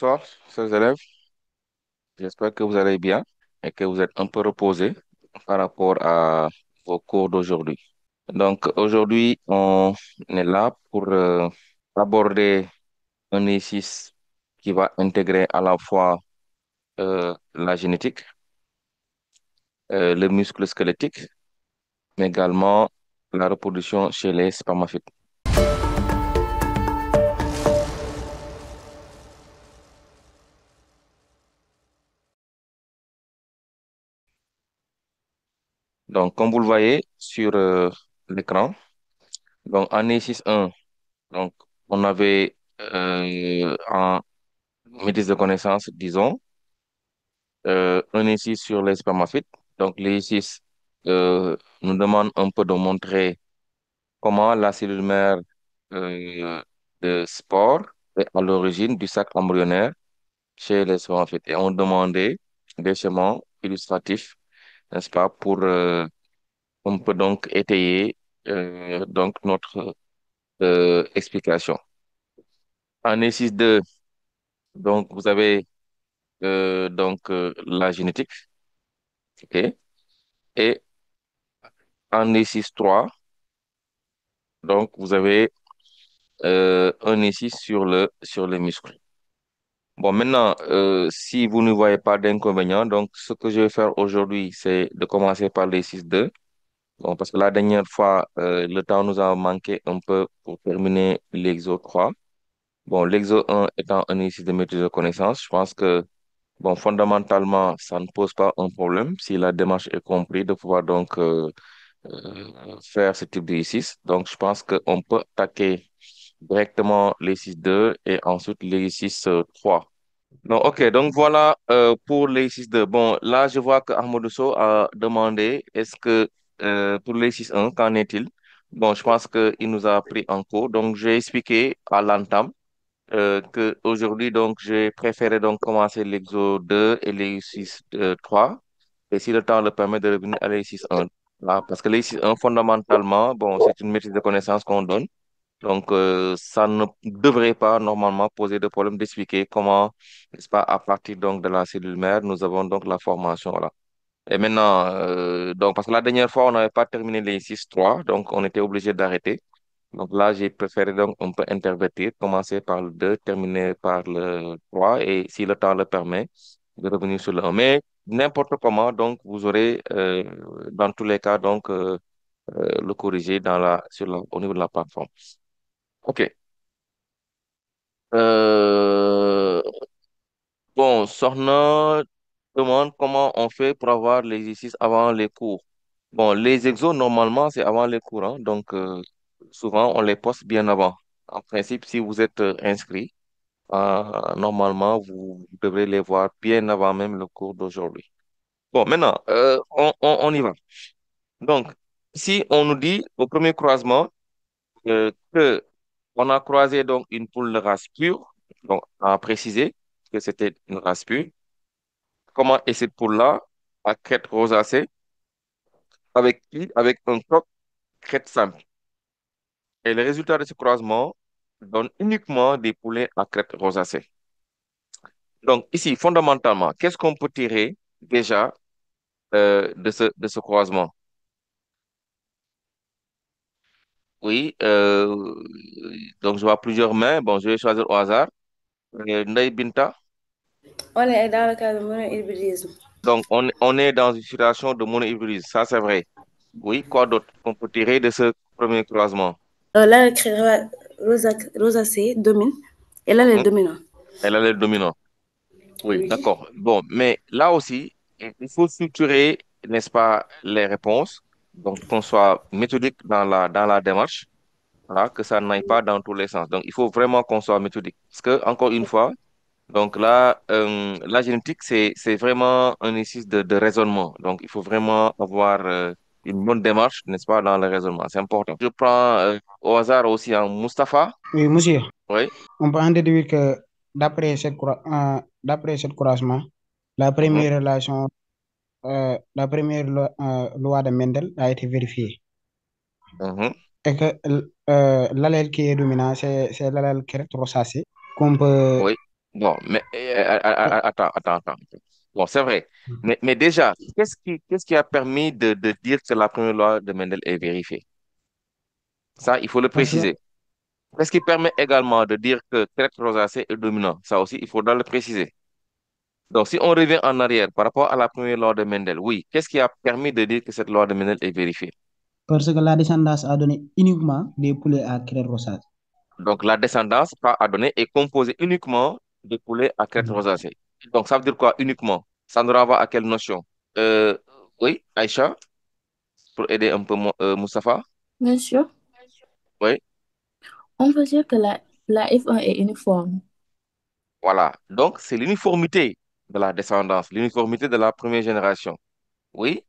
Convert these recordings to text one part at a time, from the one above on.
Bonsoir, chers élèves. J'espère que vous allez bien et que vous êtes un peu reposés par rapport à vos cours d'aujourd'hui. Donc, aujourd'hui, on est là pour aborder un exercice qui va intégrer à la fois la génétique, le muscle squelettique, mais également la reproduction chez les spermatozoïdes. Donc, comme vous le voyez sur l'écran, donc en exercice 1, donc, on avait en maîtrise de connaissances, disons, un exercice sur les spermatozoïdes. Donc, l'exercice nous demande un peu de montrer comment la cellule mère de spore est à l'origine du sac embryonnaire chez les spermatozoïdes. Et on demandait des schémas illustratifs, n'est-ce pas, pour on peut donc étayer donc notre explication. En exercice 2, donc, vous avez la génétique, ok? Et en exercice 3, donc, vous avez un exercice sur les muscles. Bon, maintenant, si vous ne voyez pas d'inconvénient, donc, ce que je vais faire aujourd'hui, c'est de commencer par l'exercice 2. Bon, parce que la dernière fois, le temps nous a manqué un peu pour terminer l'exo 3. Bon, l'exo 1 étant un exercice de maîtrise de connaissances, je pense que bon, fondamentalement, ça ne pose pas un problème si la démarche est comprise de pouvoir donc faire ce type d'exercice. Donc, je pense qu'on peut attaquer directement l'exercice 2 et ensuite l'exercice 3. Donc, ok, donc voilà pour l'exercice 2. Bon, là, je vois que Ahmadou Sow a demandé est-ce que pour l'exercice 1, qu'en est-il? Bon, je pense qu'il nous a pris en cours. Donc, j'ai expliqué à l'entame que aujourd'hui donc j'ai préféré donc commencer l'exo 2 et l'exercice 3 et si le temps le permet de revenir à l'exercice 1 là, parce que l'exercice 1 fondamentalement bon c'est une maîtrise de connaissances qu'on donne donc ça ne devrait pas normalement poser de problème d'expliquer comment n'est-ce pas à partir donc de la cellule mère nous avons donc la formation là et maintenant donc parce que la dernière fois on n'avait pas terminé l'exercice 3 donc on était obligé d'arrêter donc là, j'ai préféré donc on peut intervertir, commencer par le 2, terminer par le 3 et si le temps le permet, de revenir sur le un. Mais n'importe comment, donc vous aurez dans tous les cas donc le corriger au niveau de la plateforme. OK. Euh, bon, Sorna demande comment on fait pour avoir l'exercice avant les cours. Bon, les exos, normalement, c'est avant les cours, hein, donc souvent, on les poste bien avant. En principe, si vous êtes inscrit, normalement, vous devrez les voir bien avant même le cours d'aujourd'hui. Bon, maintenant, on y va. Donc, si on nous dit au premier croisement que on a croisé donc une poule de race pure, donc à préciser que c'était une race pure, comment est cette poule-là à crête rosacée avec qui? Avec un coq crête simple. Et le résultat de ce croisement donne uniquement des poulets à crête rosacée. Donc ici, fondamentalement, qu'est-ce qu'on peut tirer déjà de ce croisement? Oui, donc je vois plusieurs mains. Bon, je vais choisir au hasard. Ndeye Binta. On est dans le cadre de monohybridisme. Donc on est dans une situation de monohybridisme, ça c'est vrai. Oui, quoi d'autre qu'on peut tirer de ce premier croisement? Là, le crée rosacée domine et là, elle est Mhm. dominant. Elle a le dominant. Oui, Oui. d'accord. Bon, mais là aussi, il faut structurer, n'est-ce pas, les réponses. Donc, qu'on soit méthodique dans la démarche, voilà, que ça n'aille pas dans tous les sens. Donc, il faut vraiment qu'on soit méthodique. Parce que, encore une fois, donc là, la génétique, c'est vraiment un exercice de raisonnement. Donc, il faut vraiment avoir une bonne démarche, n'est-ce pas, dans le raisonnement. C'est important. Je prends au hasard aussi un Mustapha. Oui, monsieur, Oui. on peut en déduire que d'après cette croisement, la Mhm. première relation, loi de Mendel a été vérifiée Mhm. et que l'allèle qui est dominant, c'est l'allèle rosacée qu'on peut Oui. Bon, mais attends. Bon, c'est vrai. Mais déjà, qu'est-ce qui a permis de dire que la première loi de Mendel est vérifiée? Ça, il faut le Parce que, préciser. Qu'est-ce qui permet également de dire que traite rosacée est dominant? Ça aussi, il faudra le préciser. Donc, si on revient en arrière par rapport à la première loi de Mendel, oui, qu'est-ce qui a permis de dire que cette loi de Mendel est vérifiée? parce que la descendance a donné uniquement des poulets à crête rosade. Donc, la descendance, pas à donner, est composée uniquement de poulets à crête Mhm. rosacée. Donc, ça veut dire quoi, uniquement? Ça nous renvoie à quelle notion? Euh, oui, Aïcha, pour aider un peu Moustapha. Bien sûr, Oui, on veut dire que la F1 est uniforme. voilà. Donc, c'est l'uniformité de la descendance, l'uniformité de la première génération. Oui.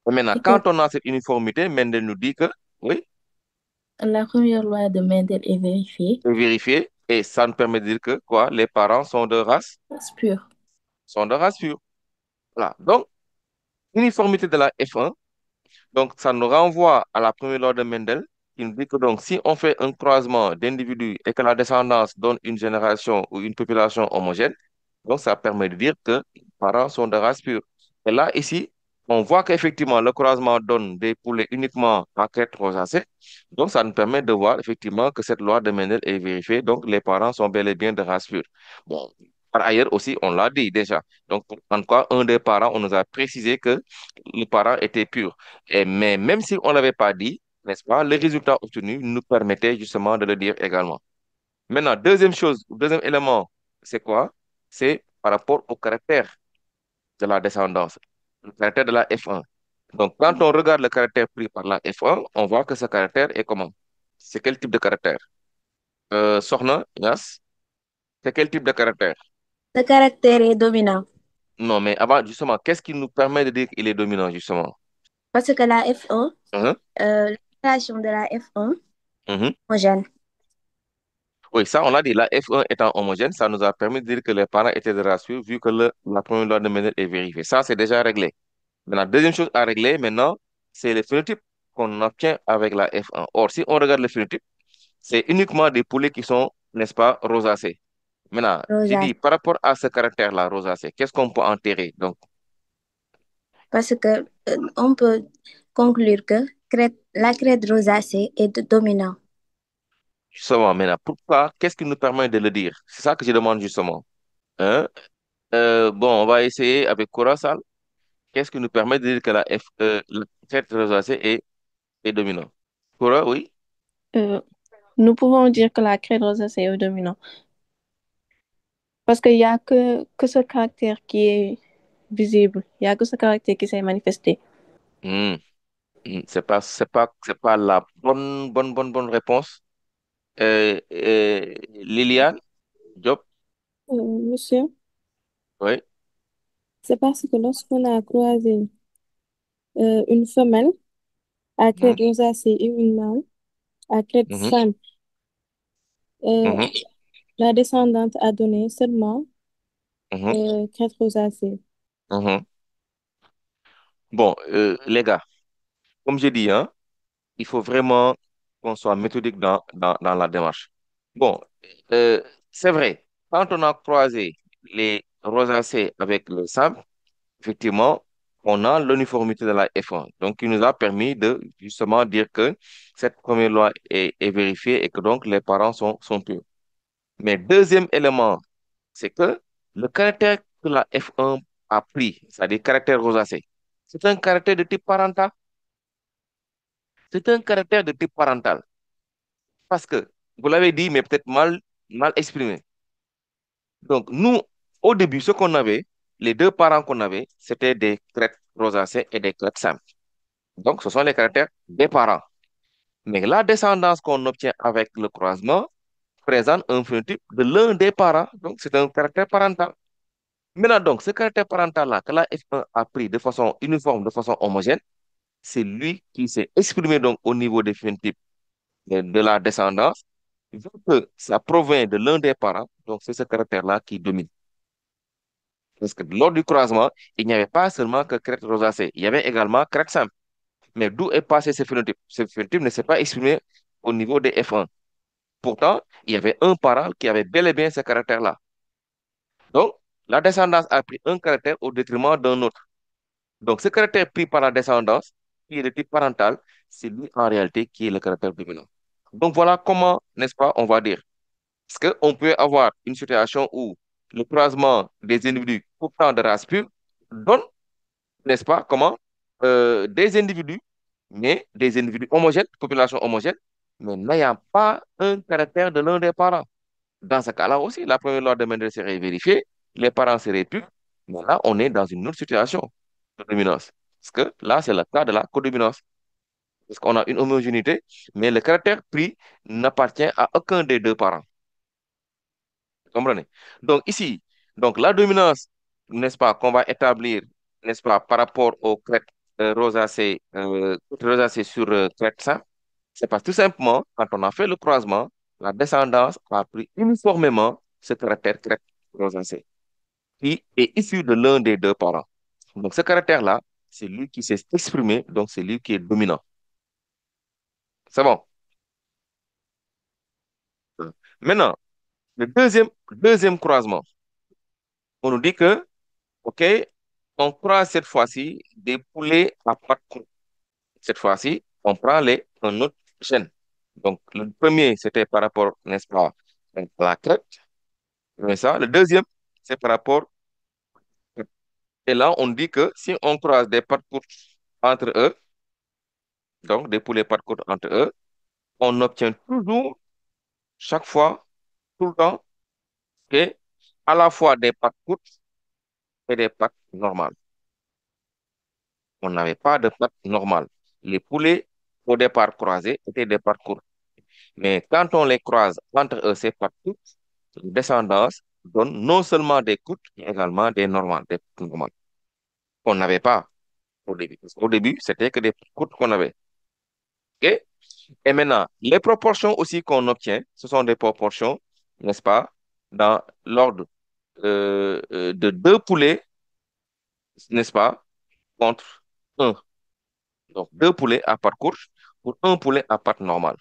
Et maintenant, Et que quand on a cette uniformité, Mendel nous dit que, oui, la première loi de Mendel est vérifiée. c'est vérifié. Et ça nous permet de dire que, quoi, les parents C'est pur. sont de race pure. Voilà. Donc, uniformité de la F1. Donc, ça nous renvoie à la première loi de Mendel qui nous dit que donc, si on fait un croisement d'individus et que la descendance donne une génération ou une population homogène, donc ça permet de dire que les parents sont de race pure. Et là, ici, on voit qu'effectivement, le croisement donne des poulets uniquement à crête rosacée. Donc, ça nous permet de voir effectivement que cette loi de Mendel est vérifiée. Donc, les parents sont bel et bien de race pure. Bon, par ailleurs aussi, on l'a dit déjà. Donc, en quoi un des parents, on nous a précisé que le parent était pur. Mais même si on ne l'avait pas dit, n'est-ce pas, les résultats obtenus nous permettaient justement de le dire également. Maintenant, deuxième chose, deuxième élément, c'est quoi? C'est par rapport au caractère de la descendance, le caractère de la F1. Donc, quand on regarde le caractère pris par la F1, on voit que ce caractère est comment? C'est quel type de caractère? Sokhna, Yas, c'est quel type de caractère? Le caractère est dominant Non, mais avant, justement, qu'est-ce qui nous permet de dire qu'il est dominant, justement? parce que la F1, Hein? la création de la F1, Mhm. homogène. Oui, ça, on l'a dit, la F1 étant homogène, ça nous a permis de dire que les parents étaient de race pure, vu que la première loi de Mendel est vérifiée. Ça, c'est déjà réglé. Maintenant, deuxième chose à régler, maintenant, c'est le phénotype qu'on obtient avec la F1. Or, si on regarde le phénotype, c'est uniquement des poulets qui sont, n'est-ce pas, rosacés. Maintenant, j'ai Rosacée. dit, par rapport à ce caractère-là, rosacé, qu'est-ce qu'on peut enterrer? Donc, Parce que on peut conclure que la crête rosacée est dominante. justement, maintenant, pourquoi? Qu'est-ce qui nous permet de le dire? C'est ça que je demande justement. Hein? Bon, on va essayer avec Cora. Qu'est-ce qui nous permet de dire que la traite rosacée est dominante? Cora, oui. Euh, nous pouvons dire que la crête rosacée est dominante parce qu'il n'y a que ce caractère qui est visible. Il n'y a que ce caractère qui s'est manifesté. Hmm, c'est pas la bonne réponse. Liliane, Job, Monsieur, oui. c'est parce que lorsqu'on a croisé une femelle à Mhm, crête rosacée et une mâle à crête mhm, femme, euh, mhm, la descendante a donné seulement mhm, crête rosacée. mhm. Bon, les gars, comme j'ai dit, hein, il faut vraiment qu'on soit méthodique dans la démarche. Bon, euh, c'est vrai, quand on a croisé les rosacées avec le sable, effectivement, on a l'uniformité de la F1. Donc, il nous a permis de justement dire que cette première loi est vérifiée et que donc les parents sont purs. Mais deuxième élément, c'est que le caractère que la F1 a pris, c'est-à-dire caractère rosacé, c'est un caractère de type parental. C'est un caractère de type parental. Parce que, vous l'avez dit, mais peut-être mal exprimé. Donc, nous, au début, ce qu'on avait, les deux parents qu'on avait, c'était des crêtes rosacées et des crêtes simples. Donc, ce sont les caractères des parents. Mais la descendance qu'on obtient avec le croisement présente un phénotype de l'un des parents. Donc, c'est un caractère parental. Maintenant, donc, ce caractère parental-là, que la F1 a pris de façon uniforme, de façon homogène, c'est lui qui s'est exprimé donc au niveau des phénotypes de la descendance. Vu que ça provient de l'un des parents, donc c'est ce caractère-là qui domine. Parce que lors du croisement, il n'y avait pas seulement que crête rosacée, il y avait également crête simple. Mais d'où est passé ce phénotype? Ce phénotype ne s'est pas exprimé au niveau des F1. Pourtant, il y avait un parent qui avait bel et bien ce caractère-là. la descendance a pris un caractère au détriment d'un autre. Donc, ce caractère pris par la descendance, qui est de type parental, c'est lui en réalité qui est le caractère dominant. Donc, voilà comment, n'est-ce pas, on va dire. Parce qu'on peut avoir une situation où le croisement des individus pourtant de race pure donne, n'est-ce pas, comment, des individus, mais des individus homogènes, population homogène, mais n'ayant pas un caractère de l'un des parents. Dans ce cas-là aussi, la première loi de Mendel serait vérifiée, les parents seraient purs, mais là, on est dans une autre situation de dominance. Parce que là, c'est le cas de la codominance. Parce qu'on a une homogénéité, mais le caractère pris n'appartient à aucun des deux parents. Vous comprenez? Donc ici, donc la dominance, n'est-ce pas, qu'on va établir, n'est-ce pas, par rapport au crête rosacée sur crête simple, c'est parce que tout simplement, quand on a fait le croisement, la descendance a pris uniformément ce caractère crête rosacée, qui est issu de l'un des deux parents. Donc ce caractère-là, c'est lui qui s'est exprimé, donc c'est lui qui est dominant. C'est bon. Maintenant, le deuxième croisement, on nous dit que, OK, on croise cette fois-ci des poulets à pattes courtes. Cette fois-ci, on prend un autre gène. Donc, le premier, c'était par rapport, n'est-ce pas, à la crête. Mais ça, le deuxième, c'est par rapport. Et là, on dit que si on croise des pattes courtes entre eux, donc des poulets pattes courtes entre eux, on obtient toujours, chaque fois, tout le temps, OK, à la fois des pattes courtes et des pattes normales. On n'avait pas de pattes normales. Les poulets, au départ croisés, étaient des pattes courtes. Mais quand on les croise entre eux, ces pattes courtes, la descendance donne non seulement des courtes, mais également des normales, des pattes normales. On n'avait pas au début. Parce qu'au début, c'était que des courtes qu'on avait. OK? Et maintenant, les proportions aussi qu'on obtient, ce sont des proportions, n'est-ce pas, dans l'ordre de deux poulets, n'est-ce pas, contre un. Donc, deux poulets à pattes courtes pour un poulet à pattes normales.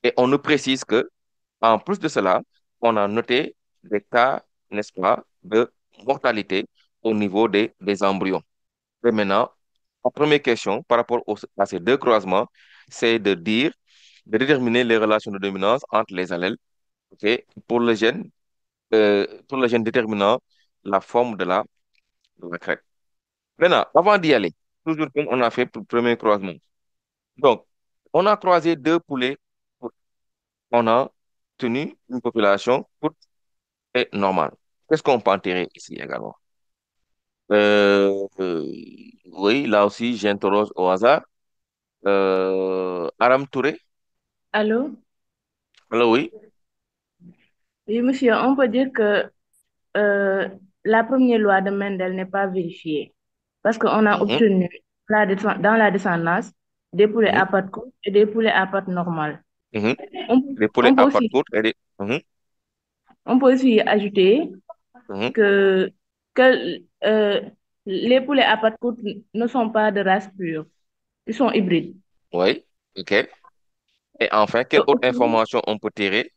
Et on nous précise que, en plus de cela, on a noté des cas, n'est-ce pas, de mortalité au niveau des embryons. Et maintenant, la première question par rapport à ces deux croisements, c'est de déterminer les relations de dominance entre les allèles, ok, pour le gène déterminant la forme de la crête. Maintenant, avant d'y aller, toujours comme on a fait pour le premier croisement. Donc, on a croisé deux poulets, on a tenu une population courte et normale. Qu'est-ce qu'on peut en tirer ici également? Euh, euh, oui, là aussi, j'interroge au hasard. Aram Touré, Allô? alors oui. Oui, monsieur, on peut dire que euh, la première loi de Mendel n'est pas vérifiée parce qu'on a Mhm, obtenu dans la descendance des poulets mhm, à pattes courtes et des poulets à pattes normales. mhm. On, Les poulets on peut à pattes aussi, courtes et mhm, on peut aussi ajouter mhm. que, que les poulets à pattes courtes ne sont pas de race pure, ils sont hybrides. Oui, ok. Et enfin, Et quelle autre aussi, information on peut tirer?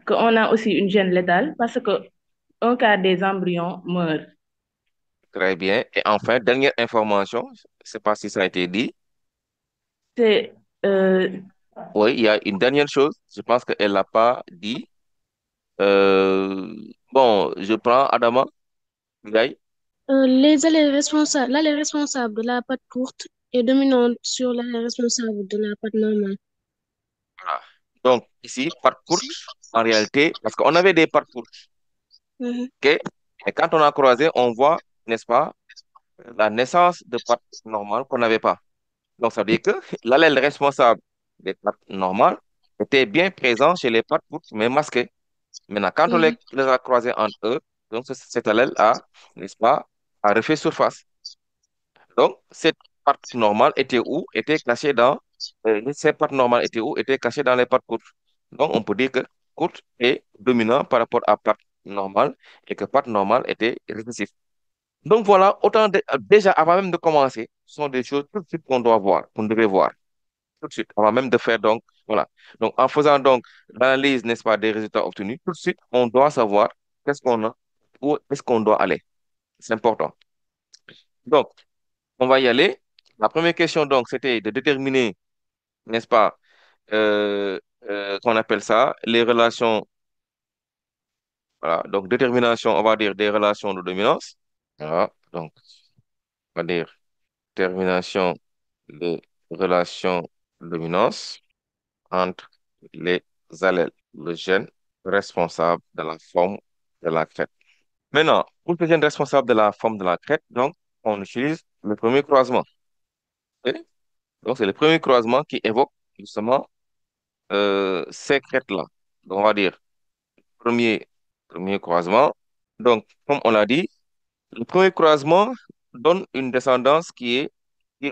qu'on a aussi une gène létale parce que un quart des embryons meurt. Très bien. Et enfin, dernière information, je ne sais pas si ça a été dit. C'est euh, Oui, il y a une dernière chose, je pense qu'elle ne l'a pas dit. Euh, bon, je prends Adama, Gaï. L'allée responsable de la patte courte est dominante sur l'allée responsable de la patte normale. Voilà. Donc, ici, pattes courtes, en réalité, parce qu'on avait des pattes courtes, Mhm. ok? Et quand on a croisé, on voit, n'est-ce pas, la naissance de pattes normales qu'on n'avait pas. Donc, ça veut dire que l'allèle responsable des pattes normales était bien présent chez les pattes courtes, mais masqué. Maintenant, quand on Mhm. les a croisés entre eux, donc cet allèle a, n'est-ce pas, a refait surface. Donc, cette partie normale était où? Était cachée cette partie normale était où? Était cachée dans les pattes courtes. Donc, on peut dire que courte est dominant par rapport à patte normale et que patte normale était récessive. Donc, voilà, déjà, avant même de commencer, ce sont des choses tout de suite qu'on doit voir, qu'on devait voir tout de suite, avant même de faire donc, voilà. Donc, en faisant donc l'analyse, n'est-ce pas, des résultats obtenus, tout de suite, on doit savoir qu'est-ce qu'on a où est-ce qu'on doit aller. C'est important. Donc, on va y aller. La première question, donc, c'était de déterminer, n'est-ce pas, qu'on appelle ça, les relations, voilà, donc détermination, on va dire des relations de dominance. Voilà, donc, on va dire détermination des relations de dominance entre les allèles, le gène responsable de la forme de la crête. Maintenant, pour le gène responsable de la forme de la crête, donc, on utilise le premier croisement. Ok. Donc, c'est le premier croisement qui évoque justement ces crêtes-là. Donc, on va dire premier, premier croisement. Donc, comme on l'a dit, le premier croisement donne une descendance qui est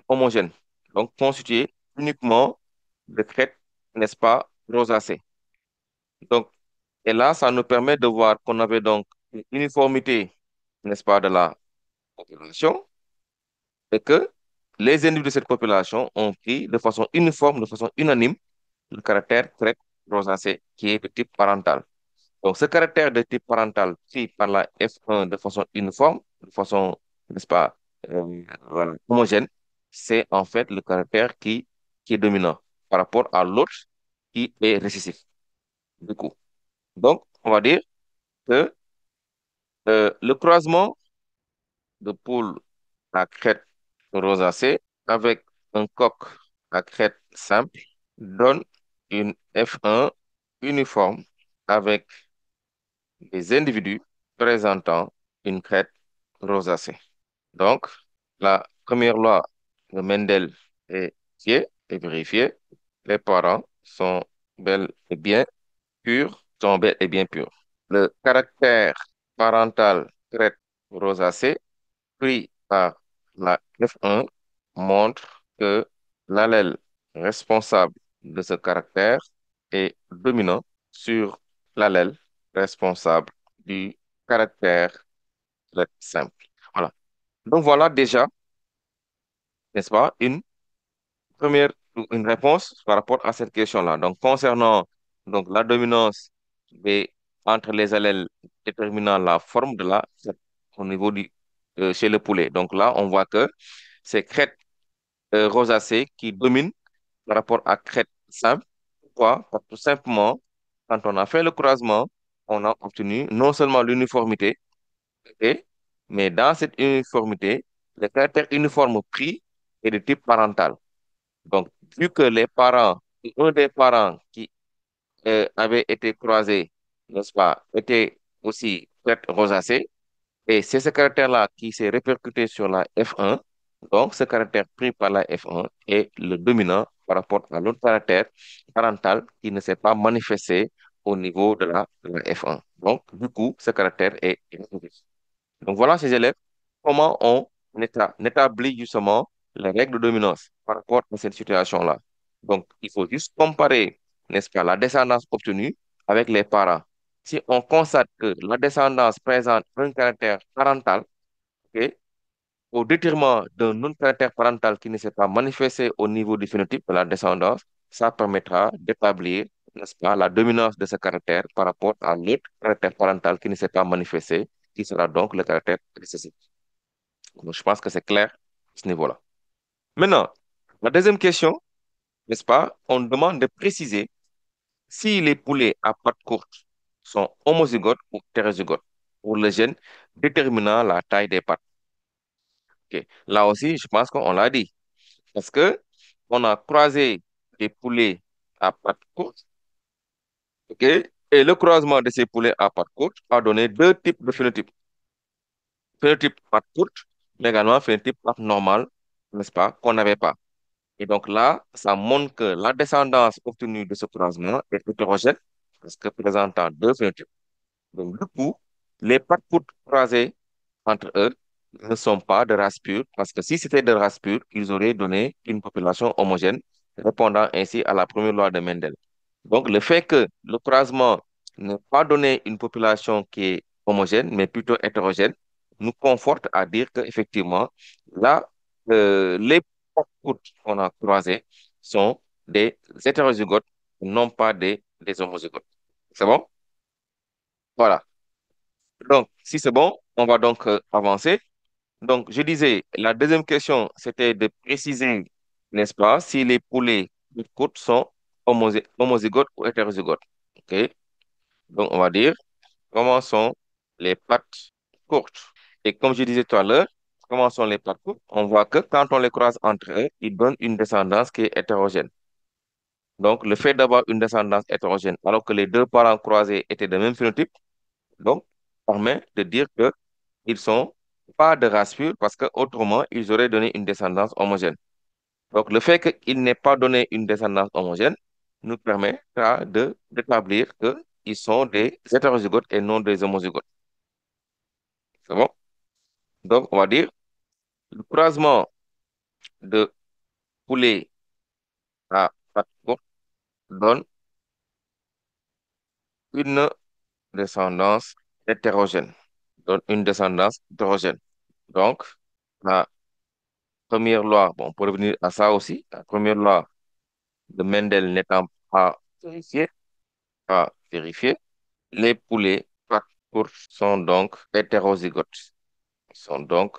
homogène, donc constituée uniquement de crêtes, n'est-ce pas, rosacées. Donc, et là, ça nous permet de voir qu'on avait donc une uniformité, n'est-ce pas, de la population et que les individus de cette population ont pris de façon uniforme, de façon unanime, le caractère crête rosacée qui est de type parental. Donc, ce caractère de type parental pris par la F1 de façon uniforme, de façon, n'est-ce pas, voilà, homogène, c'est en fait le caractère qui est dominant par rapport à l'autre qui est récessif, du coup. Donc, on va dire que le croisement de poule à crête rosacée avec un coq à crête simple donne une F1 uniforme avec des individus présentant une crête rosacée. Donc, la première loi de Mendel est vérifiée. Les parents sont bel et bien purs, sont bel et bien purs. Le caractère parental crête rosacée pris par la F1 montre que l'allèle responsable de ce caractère est dominant sur l'allèle responsable du caractère très simple. Voilà. Donc voilà déjà, n'est-ce pas, une réponse par rapport à cette question-là. Donc concernant donc, la dominance entre les allèles déterminant la forme de la au niveau chez le poulet. Donc là, on voit que c'est crête rosacée qui domine par rapport à crête simple. Pourquoi? Parce que tout simplement, quand on a fait le croisement, on a obtenu non seulement l'uniformité, ok, mais dans cette uniformité, le caractère uniforme pris est de type parental. Donc, vu que un des parents qui avait été croisé, n'est-ce pas, était aussi crête rosacée, et c'est ce caractère-là qui s'est répercuté sur la F1. Donc, ce caractère pris par la F1 est le dominant par rapport à l'autre caractère parental qui ne s'est pas manifesté au niveau de la F1. Donc, du coup, ce caractère est négatif. Donc, voilà, ces élèves, comment on établit justement les règles de dominance par rapport à cette situation-là. Donc, il faut juste comparer, n'est-ce pas, la descendance obtenue avec les parents. Si on constate que la descendance présente un caractère parental, ok, au détriment d'un autre caractère parental qui ne s'est pas manifesté au niveau du phénotype de la descendance, ça permettra d'établir, n'est-ce pas, la dominance de ce caractère par rapport à l'autre caractère parental qui ne s'est pas manifesté, qui sera donc le caractère récessif. Donc, je pense que c'est clair à ce niveau-là. Maintenant, la deuxième question, n'est-ce pas, on demande de préciser si les poulets à pattes courtes sont homozygotes ou hétérozygotes pour le gène déterminant la taille des pattes. Ok. Là aussi, je pense qu'on l'a dit. Parce que on a croisé des poulets à pattes courtes, ok? Et le croisement de ces poulets à pattes courtes a donné deux types de phénotypes. Phénotype pattes courtes, mais également phénotype pattes normales, n'est-ce pas, qu'on n'avait pas. Et donc là, ça montre que la descendance obtenue de ce croisement est hétérogène, parce que présentant deux phénotypes. Donc du coup, les pattes courtes croisées entre eux ne sont pas de race pure, parce que si c'était de race pure, ils auraient donné une population homogène, répondant ainsi à la première loi de Mendel. Donc, le fait que le croisement n'ait pas donné une population qui est homogène, mais plutôt hétérogène, nous conforte à dire qu'effectivement, là, les couples qu'on a croisés sont des hétérozygotes, non pas des homozygotes. C'est bon? Voilà. Donc, si c'est bon, on va donc avancer. Donc, je disais, la deuxième question, c'était de préciser, n'est-ce pas, si les poulets de côte sont homozygotes ou hétérozygotes. OK? Donc, on va dire comment sont les pattes courtes. Et comme je disais tout à l'heure, comment sont les pattes courtes? On voit que quand on les croise entre eux, ils donnent une descendance qui est hétérogène. Donc, le fait d'avoir une descendance hétérogène, alors que les deux parents croisés étaient de même phénotype, donc, permet de dire que ils sont pas de race pure parce que autrement ils auraient donné une descendance homogène. Donc, le fait qu'ils n'aient pas donné une descendance homogène nous permettra d'établir qu'ils sont des hétérozygotes et non des homozygotes. C'est bon? Donc, on va dire le croisement de poulet à pattes courtes donne une descendance hétérogène. Donne une descendance hétérogène. Donc, la première loi, bon, pour revenir à ça aussi, la première loi de Mendel n'étant pas vérifiée, les poulets pattes courtes sont donc hétérozygotes. Sont donc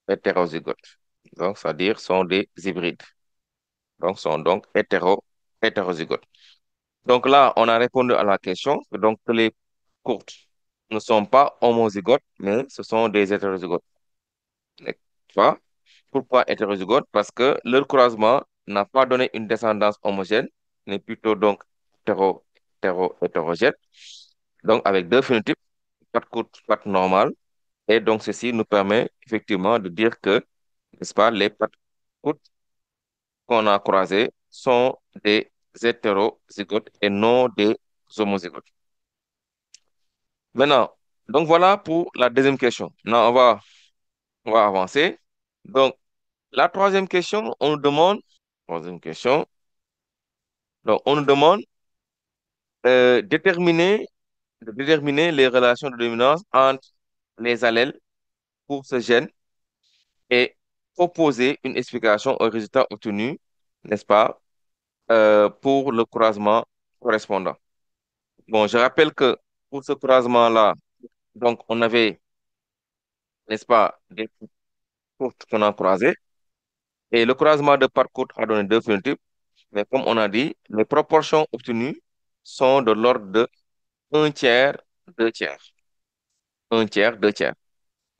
hétérozygotes. Donc, c'est-à-dire sont des hybrides. Donc, sont donc hétérozygotes. Donc là, on a répondu à la question. Donc, que les courtes ne sont pas homozygotes, mais ce sont des hétérozygotes. Tu vois? Pourquoi hétérozygotes? Parce que leur croisement n'a pas donné une descendance homogène, mais plutôt donc hétérogène. Donc, avec deux phénotypes, pattes courtes, pattes normales. Et donc, ceci nous permet effectivement de dire que, n'est-ce pas, les pattes courtes qu'on a croisées sont des hétérozygotes et non des homozygotes. Maintenant, donc voilà pour la deuxième question. Maintenant, on va avancer. Donc, la troisième question, on nous demande, troisième question, donc on nous demande de déterminer les relations de dominance entre les allèles pour ce gène et proposer une explication au résultat obtenu, n'est-ce pas, pour le croisement correspondant. Bon, je rappelle que pour ce croisement-là, donc on avait, n'est-ce pas, des courtes qu'on a croisées, et le croisement de par courte a donné deux phénotypes, mais comme on a dit, les proportions obtenues sont de l'ordre de un tiers, deux tiers. Un tiers, deux tiers.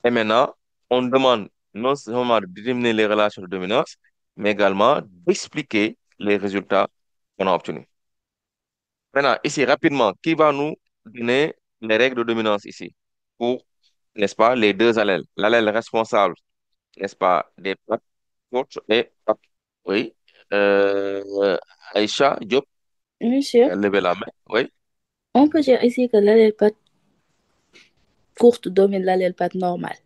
Et maintenant, on demande non seulement de déterminer les relations de dominance, mais également d'expliquer les résultats qu'on a obtenus. Maintenant, ici, rapidement, qui va nous donner les règles de dominance ici pour, n'est-ce pas, les deux allèles? L'allèle responsable, n'est-ce pas, des pattes courtes et pattes. Oui. Aïcha, Diop, Monsieur, levez la main. Oui. on peut dire ici que l'allèle patte courte domine l'allèle patte normale.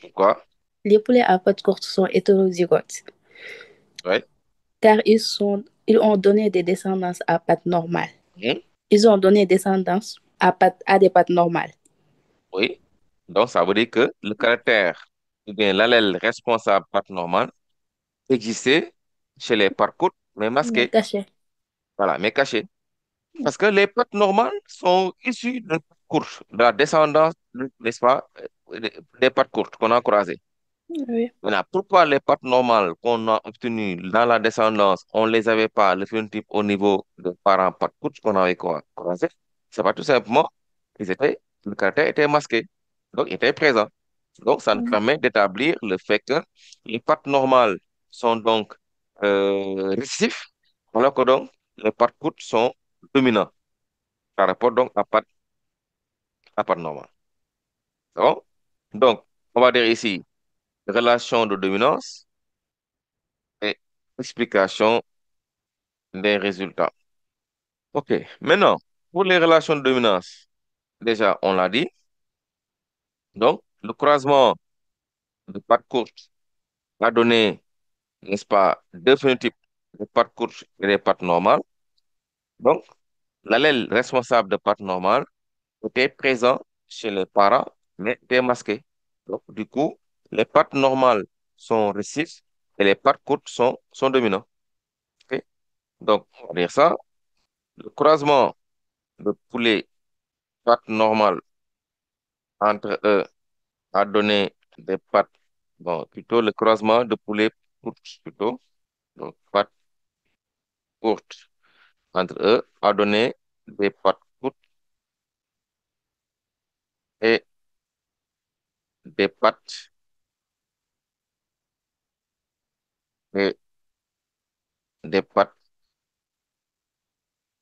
Pourquoi? Les poulets à pattes courtes sont hétérozygotes, Oui. car ils ont donné des descendances à pattes normales. Mhm. Ils ont donné descendance à des pattes normales. Oui. Donc, ça veut dire que le caractère, ou bien l'allèle responsable patte normale, existait chez les pattes courtes, mais Mais masqué. caché. Voilà, mais caché. Parce que les pattes normales sont issues de pattes courtes, de la descendance, n'est-ce pas, des pattes courtes qu'on a croisées. Oui. Maintenant, pourquoi les pattes normales qu'on a obtenues dans la descendance, on ne les avait pas, le phénotype au niveau des parents pattes courtes qu'on avait croisés? C'est pas tout simplement, le caractère était masqué, donc il était présent. Donc, ça nous permet d'établir le fait que les pattes normales sont donc récessifs, alors que donc les pattes courtes sont dominants par rapport donc à pattes normales. C'est bon? Donc, on va dire ici relation de dominance et explication des résultats. OK. Maintenant, pour les relations de dominance, déjà, on l'a dit. Donc, le croisement de pattes courtes a donné, n'est-ce pas, deux phénotypes de pattes courtes et des pattes normales. Donc, l'allèle responsable de pattes normales était présent chez les parents, mais démasqué. Donc, du coup, les pattes normales sont récessives et les pattes courtes sont dominants. OK? Donc, on va dire ça. Le croisement de poulet pattes normales entre eux a donné des pattes, bon, plutôt le croisement de poulet courte, plutôt, donc pattes courtes entre eux a donné des pattes courtes et des pattes et des pattes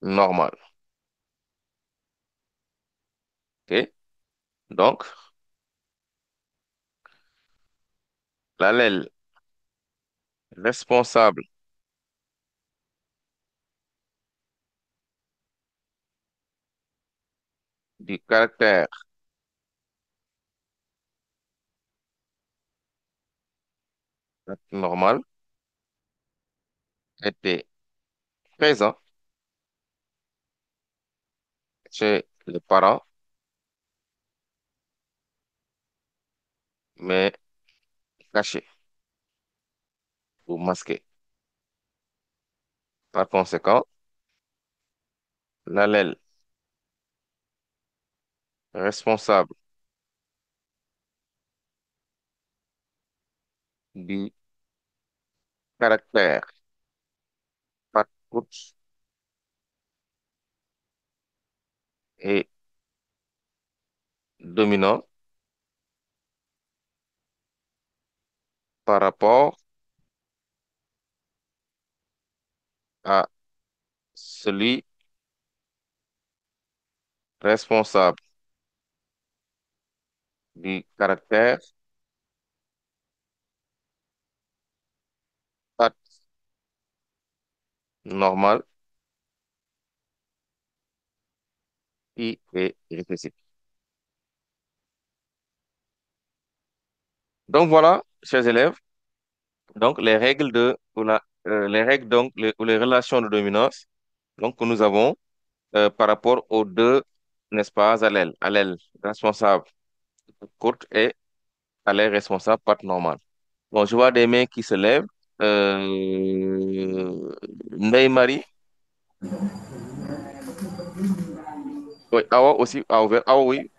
normales. OK? Donc, l'allèle responsable du caractère normal était présent chez les parents, mais caché ou masqué. Par conséquent, l'allèle responsable du caractère patte est dominant par rapport à celui responsable du caractère patte normal qui est réfléchi. Donc voilà, chers élèves, donc les règles les règles donc ou les relations de dominance donc que nous avons par rapport aux deux, n'est-ce pas, allèles responsable courte et allèle responsable patte normale. Bon, je vois des mains qui se lèvent. Ndeye Marie, oui, Awa aussi a ouvert. Awa, oui,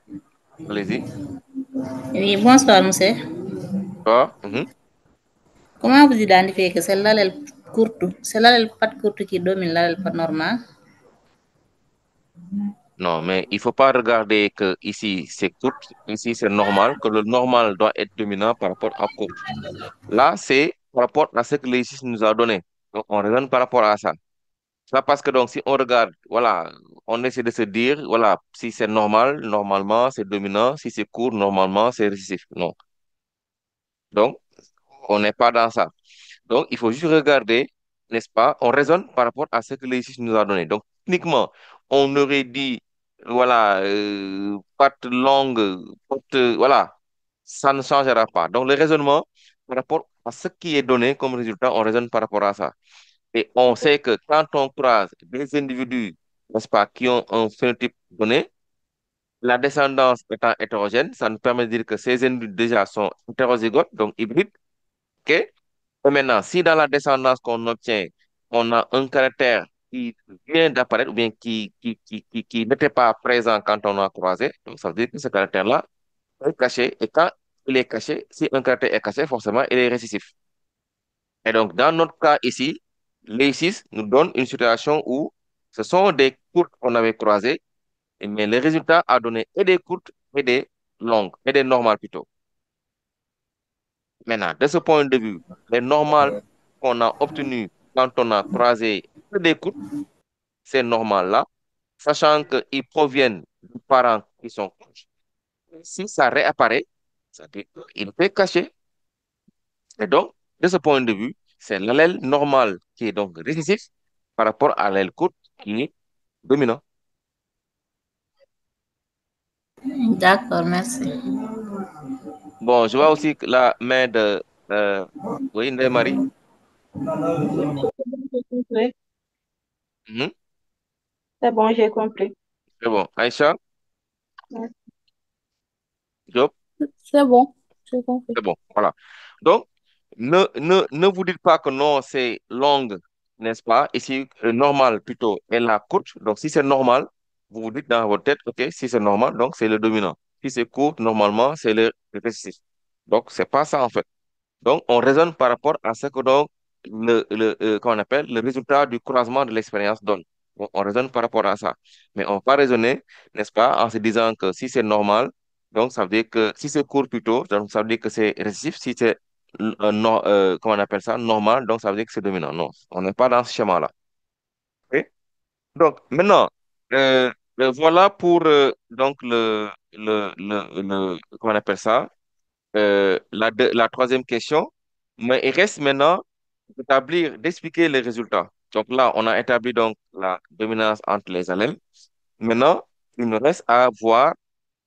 allez-y. Oui, bonsoir, monsieur. Ah, Comment vous identifiez que c'est l'allèle courte, c'est l'allèle patte courte qui domine l'allèle patte normale? Non, mais il faut pas regarder que ici c'est court, ici c'est normal, que le normal doit être dominant par rapport à court. Là, c'est par rapport à ce que l'exercice nous a donné. Donc, on raisonne par rapport à ça. Ça parce que donc, si on regarde, voilà, on essaie de se dire, voilà, si c'est normal, normalement, c'est dominant. Si c'est court, normalement, c'est récessif. Non. Donc, on n'est pas dans ça. Donc, il faut juste regarder, n'est-ce pas? On raisonne par rapport à ce que l'exercice nous a donné. Donc, techniquement, on aurait dit, voilà, patte longue, voilà, ça ne changera pas. Donc, le raisonnement, par rapport à ce qui est donné comme résultat, on raisonne par rapport à ça. Et on sait que quand on croise des individus, n'est-ce pas, qui ont un phénotype donné, la descendance étant hétérogène, ça nous permet de dire que ces individus déjà sont hétérozygotes, donc hybrides. OK? Et maintenant, si dans la descendance qu'on obtient, on a un caractère qui vient d'apparaître ou bien qui n'était pas présent quand on a croisé, donc ça veut dire que ce caractère-là est caché. Et quand il est caché, si un caractère est caché, forcément, il est récessif. Et donc, dans notre cas ici, l'exercice nous donne une situation où ce sont des courtes qu'on avait croisées, mais le résultat a donné et des courtes et des longues, et des normales plutôt. Maintenant, de ce point de vue, les normales qu'on a obtenues quand on a croisé que des courtes, ces normales-là, sachant qu'ils proviennent de parents qui sont courtes, si ça réapparaît, ça veut dire qu'il peut cacher. Et donc, de ce point de vue, c'est l'allèle normal qui est donc récessif par rapport à l'allèle courte qui est dominant. D'accord, merci. Bon, je vois aussi que la main de oui, Ndeye Marie. J'ai compris. Mhm. C'est bon, j'ai compris. C'est bon. Aïcha, Ouais. Diop, C'est bon, j'ai compris. c'est bon. Voilà. Donc, ne vous dites pas que non, c'est longue, n'est-ce pas? Ici, normal plutôt, et la courte. Donc, si c'est normal, vous vous dites dans votre tête, OK, si c'est normal, donc c'est le dominant. Si c'est court, normalement, c'est le récessif. Donc, c'est pas ça en fait. Donc, on raisonne par rapport à ce que donc comment on appelle, le résultat du croisement de l'expérience donne. On raisonne par rapport à ça. Mais on va pas raisonner, n'est-ce pas, en se disant que si c'est normal, donc ça veut dire que si c'est court plutôt, donc ça veut dire que c'est récessif. Si c'est comment on appelle ça, normal, donc ça veut dire que c'est dominant. Non, on n'est pas dans ce schéma-là. Ok. Donc, maintenant, euh, voilà pour donc comment on appelle ça, la troisième question. Mais il reste maintenant d'expliquer les résultats. Donc là, on a établi donc la dominance entre les allèles. Maintenant, il nous reste à voir,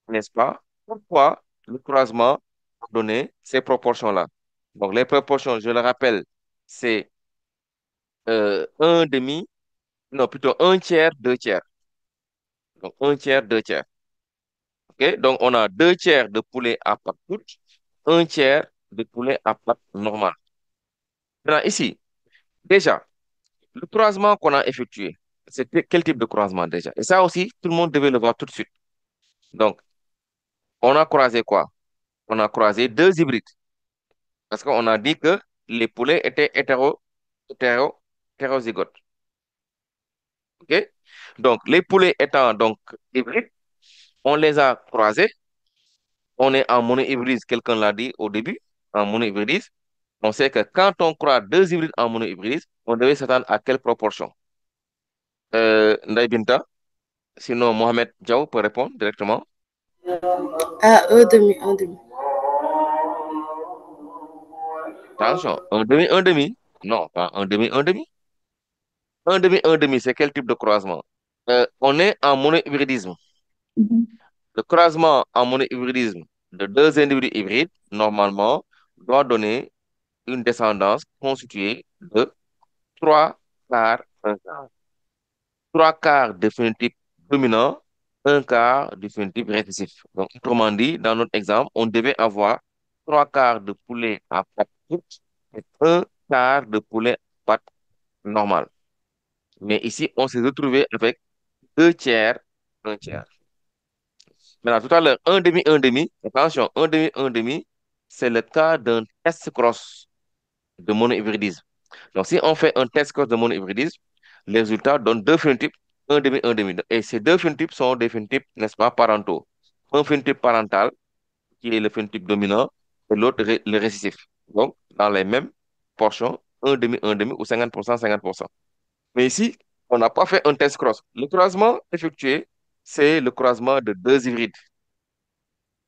n'est-ce pas, pourquoi le croisement a donné ces proportions-là. Donc les proportions, je le rappelle, c'est un demi, non, plutôt un tiers, deux tiers. Donc un tiers, deux tiers. OK? Donc on a deux tiers de poulet à pâte courte, un tiers de poulet à pâte normale. Maintenant, ici, déjà, le croisement qu'on a effectué, c'était quel type de croisement déjà? Et ça aussi, tout le monde devait le voir tout de suite. Donc, on a croisé quoi? On a croisé deux hybrides. Parce qu'on a dit que les poulets étaient hétérozygotes. OK? Donc, les poulets étant donc hybrides, on les a croisés. On est en monohybridise, quelqu'un l'a dit au début, en monohybridise. On sait que quand on croise deux hybrides en monohybridise, on devait s'attendre à quelle proportion? Ndaï Binta, sinon Mohamed Diaw peut répondre directement. Ah, un demi, un demi. Attention, un demi, un demi. Non, pas un demi, un demi. Un demi, c'est quel type de croisement? On est en monohybridisme. Le croisement en monohybridisme de deux individus hybrides, normalement, doit donner une descendance constituée de trois quarts, un quart. Trois quarts de phénotype dominant, un quart de phénotype récessif. Donc, autrement dit, dans notre exemple, on devait avoir trois quarts de poulet à pâte courte et un quart de poulet à pâte normale. Mais ici, on s'est retrouvé avec deux tiers, un tiers. Maintenant, tout à l'heure, un demi, attention, un demi, c'est le cas d'un test cross de monohybridisme. Donc, si on fait un test cross de monohybridisme, les résultats donnent deux phénotypes, un demi, un demi. Et ces deux phénotypes sont des phénotypes, n'est-ce pas, parentaux. Un phénotype parental, qui est le phénotype dominant, et l'autre, le récessif. Donc, dans les mêmes portions, un demi, ou 50%, 50%. Mais ici, on n'a pas fait un test cross. Le croisement effectué, c'est le croisement de deux hybrides.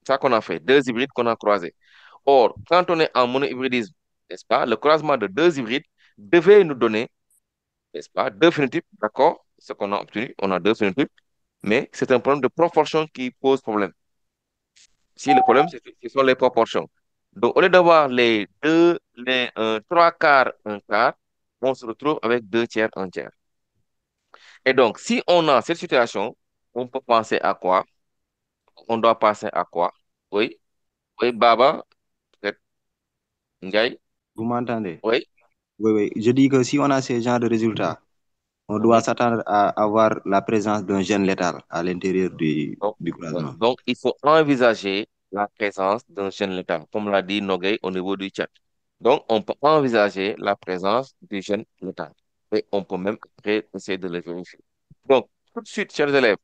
C'est ça qu'on a fait, deux hybrides qu'on a croisés. Or, quand on est en monohybridisme, n'est-ce pas, le croisement de deux hybrides devait nous donner, n'est-ce pas, deux phénotypes, d'accord? Ce qu'on a obtenu, on a deux phénotypes, mais c'est un problème de proportion qui pose problème. Si le problème, ce sont les proportions. Donc, au lieu d'avoir trois quarts, un quart, on se retrouve avec deux tiers, un tiers. Et donc, si on a cette situation, on peut penser à quoi? On doit penser à quoi? Oui, oui, Baba, peut-être, Ndiaye, Vous m'entendez? oui. Oui, oui. Je dis que si on a ces genres de résultats, on doit s'attendre à avoir la présence d'un gène létal à l'intérieur Donc, du croisement. donc, il faut envisager la présence d'un gène létal, comme l'a dit Nogueil au niveau du chat. Donc, on peut envisager la présence du gène létal. Et on peut même après essayer de le vérifier. Donc, tout de suite, chers élèves,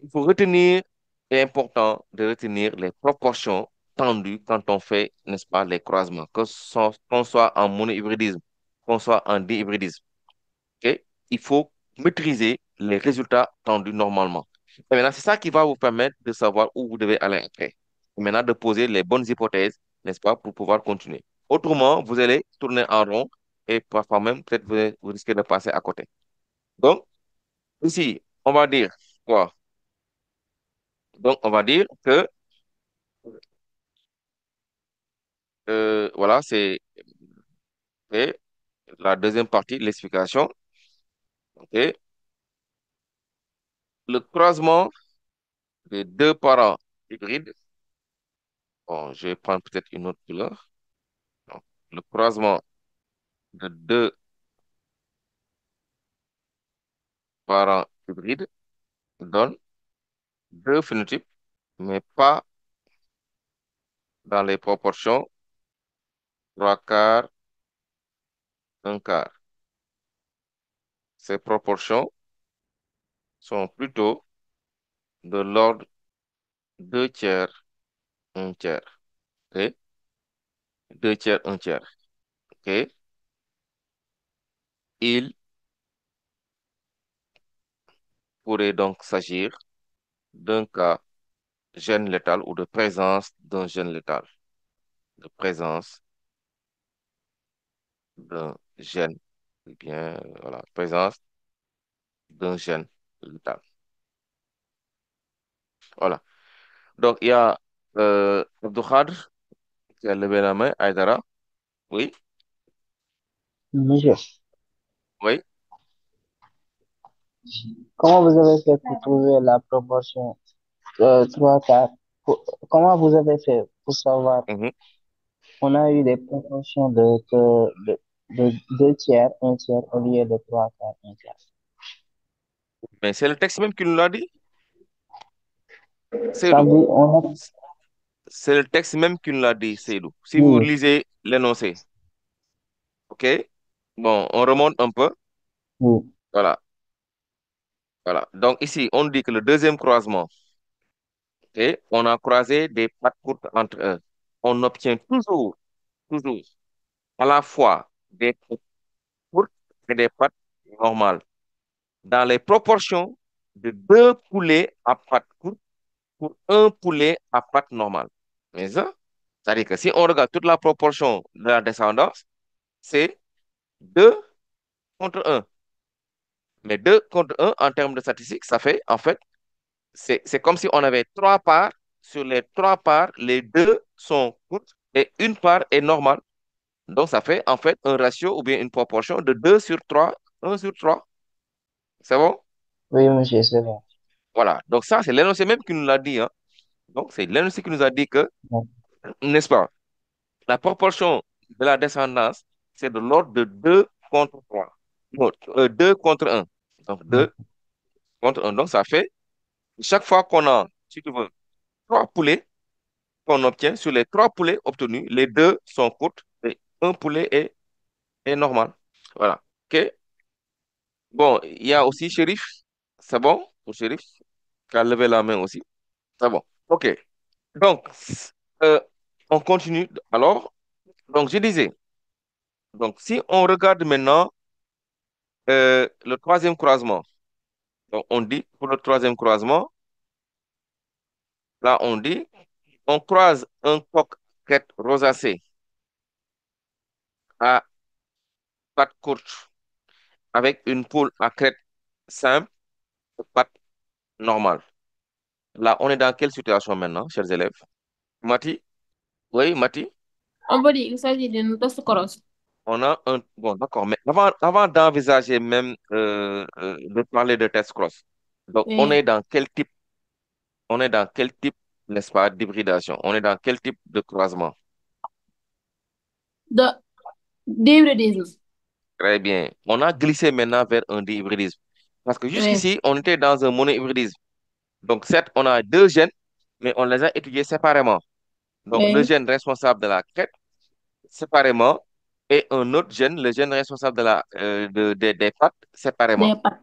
il faut retenir, c'est important de retenir les proportions tendues quand on fait, n'est-ce pas, les croisements, qu'on soit en monohybridisme, qu'on soit en dihybridisme. OK? Il faut maîtriser les résultats tendus normalement. Et maintenant, c'est ça qui va vous permettre de savoir où vous devez aller après. Et maintenant, de poser les bonnes hypothèses, n'est-ce pas, pour pouvoir continuer. Autrement, vous allez tourner en rond et parfois même, peut-être, vous risquez de passer à côté. Donc, ici, on va dire quoi? Donc, on va dire que, voilà, c'est ok, la deuxième partie de l'explication. OK? Le croisement de deux parents hybrides. Bon, je vais prendre peut-être une autre couleur. Donc, le croisement de deux parents hybrides donne deux phénotypes, mais pas dans les proportions 3/4, 1/4. Ces proportions sont plutôt de l'ordre 2/3, 1/3. OK? 2/3, 1/3. OK? Il pourrait donc s'agir d'un cas gène létal ou de présence d'un gène létal. De présence d'un gène, ou bien, voilà, présence d'un gène létal. Voilà. Donc, il y a Abdou Khadr qui a levé la main. Aïdara, oui, Monsieur, oui. comment vous avez fait pour trouver la proportion 3 quarts? Comment vous avez fait pour savoir? Mhm. On a eu des proportions de 2 tiers, 1 tiers au lieu de 3 quarts, 1 tiers. Mais c'est le texte même qui nous l'a dit. Ça Seydou, dit, on a, c'est le texte même qui nous l'a dit, Seydou. Si vous oui, lisez l'énoncé, OK? Bon, on remonte un peu. oui, Voilà, voilà. Donc ici, on dit que le deuxième croisement, OK, on a croisé des pattes courtes entre eux. On obtient toujours, à la fois des pattes courtes et des pattes normales, dans les proportions de 2 poulets à pattes courtes pour un poulet à pattes normales. Mais ça, c'est-à-dire que si on regarde toute la proportion de la descendance, c'est 2 contre 1. Mais 2 contre 1, en termes de statistiques, ça fait, en fait, c'est comme si on avait 3 parts. Sur les 3 parts, les 2 sont courtes et une part est normale. Donc, ça fait, en fait, un ratio ou bien une proportion de 2/3, 1/3. C'est bon? oui, monsieur, c'est bon. Voilà. Donc, ça, c'est l'énoncé même qui nous l'a dit, hein. Donc, c'est l'énoncé qui nous a dit que, Bon. n'est-ce pas, la proportion de la descendance, c'est de l'ordre de 2 contre 3. Non, 2 contre 1. Donc, 2 contre 1. Donc, ça fait, chaque fois qu'on a, si tu veux, 3 poulets qu'on obtient, sur les 3 poulets obtenus, les 2 sont courtes et un poulet est normal. Voilà. OK? Bon, il y a aussi Shérif. C'est bon pour Shérif qui a levé la main aussi. C'est bon. OK. Donc, euh, on continue. Alors, donc, je disais, donc, si on regarde maintenant le troisième croisement, donc on dit pour le troisième croisement, là, on dit, on croise un coq crête rosacée à pattes courtes avec une poule à crête simple, pattes normales. Là, on est dans quelle situation maintenant, chers élèves? Mati? Oui, Mati? On peut dire qu'il s'agit d'une osteoporose. On a un... Bon, d'accord, mais avant d'envisager même de parler de test cross, donc Oui. on est dans quel type, n'est-ce pas, d'hybridation? On est dans quel type de croisement? De d'hybridisme. Très bien. On a glissé maintenant vers un dihybridisme. Parce que Oui. jusqu'ici, on était dans un monohybridisme. Donc, certes, on a 2 gènes, mais on les a étudiés séparément. Donc, le Oui. gène responsable de la crête, séparément, et un autre gène, le gène responsable des pattes, séparément. Des pattes.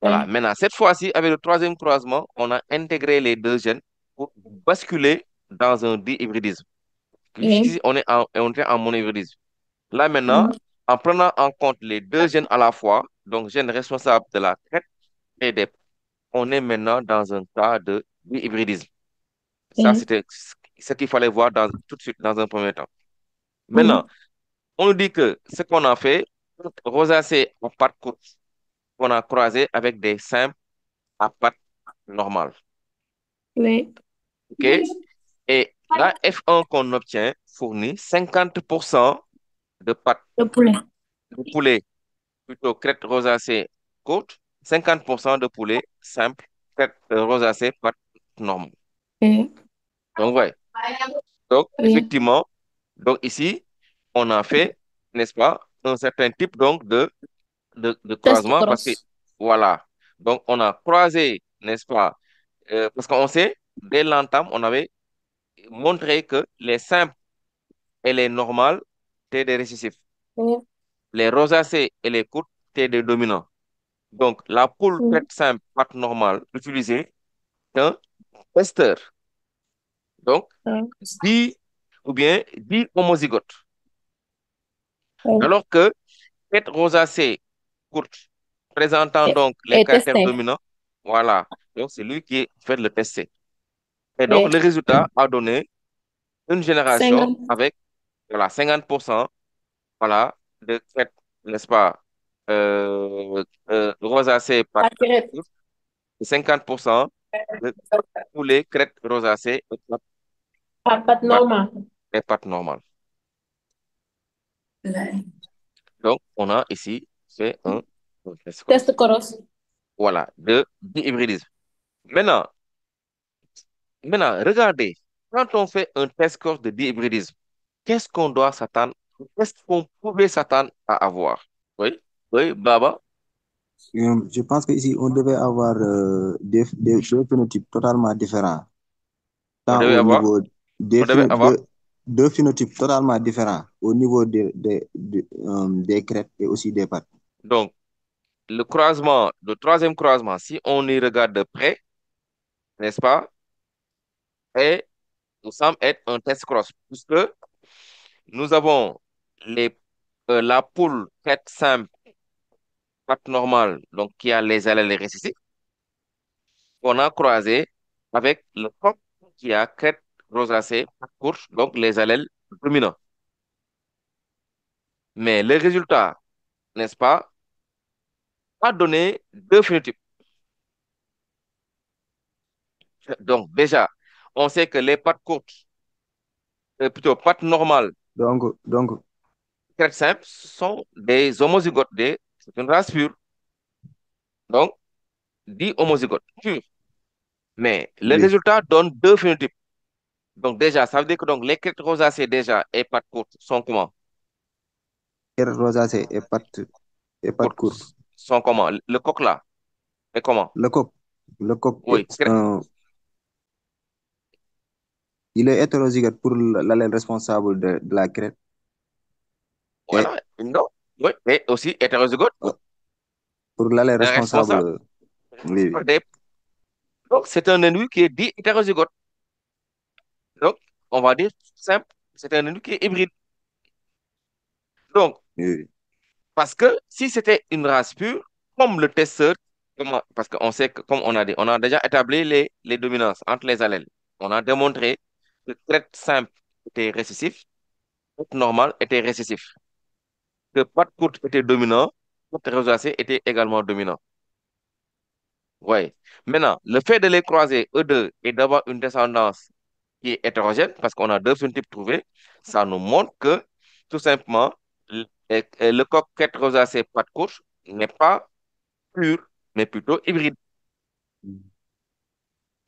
Voilà. Oui. Maintenant, cette fois-ci, avec le troisième croisement, on a intégré les 2 gènes pour basculer dans un dihybridisme. Oui. Jusqu'ici, on était en monohybridisme. Là, maintenant, Mhm. en prenant en compte les 2 gènes à la fois, donc gène responsable de la crête et des pattes, on est maintenant dans un cas de dihybridisme. Ça, Oui. c'était ce qu'il fallait voir tout de suite dans un premier temps. Maintenant, Mhm. on nous dit que ce qu'on a fait, rosacée en pattes courtes, qu'on a croisé avec des simples à pattes normales. Oui. OK? Et la F1 qu'on obtient fournit 50% de pattes Le poulet. de poulet, plutôt crête rosacée courte, 50% de poulet simple, crête rosacée pattes normales. Oui. Donc, ouais. Donc, Oui. effectivement, donc ici, on a fait, n'est-ce pas, un certain type donc de Test croisement parce que, cross. voilà. Donc, on a croisé, n'est-ce pas, parce qu'on sait, dès l'entame, on avait montrer que les simples et les normales étaient des récessifs. Les rosacées et les courtes étaient des dominants. Donc, la poule tête simple, patte normale, utilisée est un testeur. Donc, 10 ou bien 10 homozygotes. Alors que tête rosacée courte, présentant donc les Et caractères testé. dominants, voilà. Donc, c'est lui qui fait le test. Et donc, le résultat a donné une génération 50. avec voilà, 50% voilà, de crêtes, n'est-ce pas, rosacées par Accurate. 50% de tous les crêtes rosacées Pas de normal. et pattes normales. Donc, on a ici fait un test. Test Coros. Voilà, de hybridisme. Maintenant, regardez, quand on fait un test course de dihybridisme, qu'est-ce qu'on doit s'attendre, qu'est-ce qu'on pouvait s'attendre à avoir? Oui, oui, Baba, Je pense qu'ici, on devait avoir deux phénotypes totalement différents, on tant devait au avoir, niveau on devait avoir, deux phénotypes totalement différents au niveau des crêtes et aussi des pattes. donc, le croisement, le troisième croisement, si on y regarde de près, n'est-ce pas, et nous semble être un test cross, puisque nous avons les, la poule crête simple, patte normale, donc qui a les allèles récessifs, qu'on a croisé avec le coq qui a crête rosacée, patte courte, donc les allèles dominants. Mais le résultat, n'est-ce pas, a donné deux phénotypes. Donc, déjà, on sait que les pattes courtes, plutôt pattes normales, Donc, crête simple, sont des homozygotes, c'est une race pure. Donc, 10 homozygotes purs. Mais le oui, résultat donne deux phénotypes. Donc, déjà, ça veut dire que donc, les crêtes rosacées déjà et pattes courtes sont comment? crête rosacée et pattes courtes. Courtes sont comment? Le coq là est comment? Le coq, le coq Oui, il est hétérozygote pour l'allèle responsable de la crête. Et voilà, non, oui, mais aussi hétérozygote pour l'allèle responsable. responsable, oui, Donc, c'est un individu qui est dit hétérozygote. Donc, on va dire simple, c'est un individu qui est hybride. Donc, oui. parce que si c'était une race pure, comme le testeur, parce qu'on sait que, comme on a dit, on a déjà établi les dominances entre les allèles. On a démontré que trait simple était récessif, trait normal était récessif, que patte courte était dominant, patte rosacée était également dominant. Ouais. Maintenant, le fait de les croiser, eux deux, et d'avoir une descendance qui est hétérogène, parce qu'on a deux phénotypes trouvés, ça nous montre que, tout simplement, le coq tête rosacée patte courte n'est pas pur, mais plutôt hybride.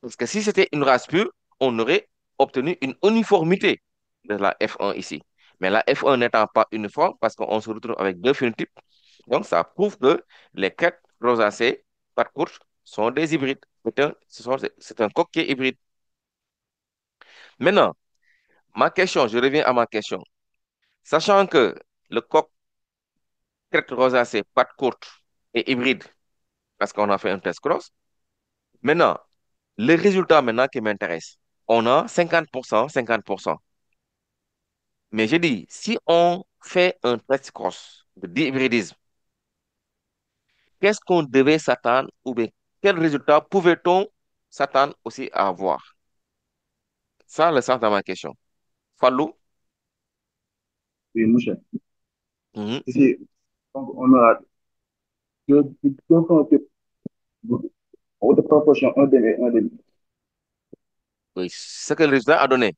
Parce que si c'était une race pure, on aurait obtenu une uniformité de la F1 ici. Mais la F1 n'étant pas uniforme, parce qu'on se retrouve avec deux phénotypes, donc ça prouve que les quêtes rosacées par courte sont des hybrides. C'est un coq qui est hybride. Maintenant, ma question, je reviens à ma question. Sachant que le coq crête rosacée patte courte est hybride, parce qu'on a fait un test cross, maintenant, le résultat maintenant qui m'intéresse, on a 50%, 50%. Mais je dis, si on fait un test cross de dihybridisme, qu'est-ce qu'on devait s'attendre ou bien quel résultat pouvait-on s'attendre aussi à avoir? Ça, le sens de ma question. Fallou? Oui, monsieur. Mhm. Ici, donc, on a deux principes de proportion un demi et un demi. Oui, ce que le résultat a donné.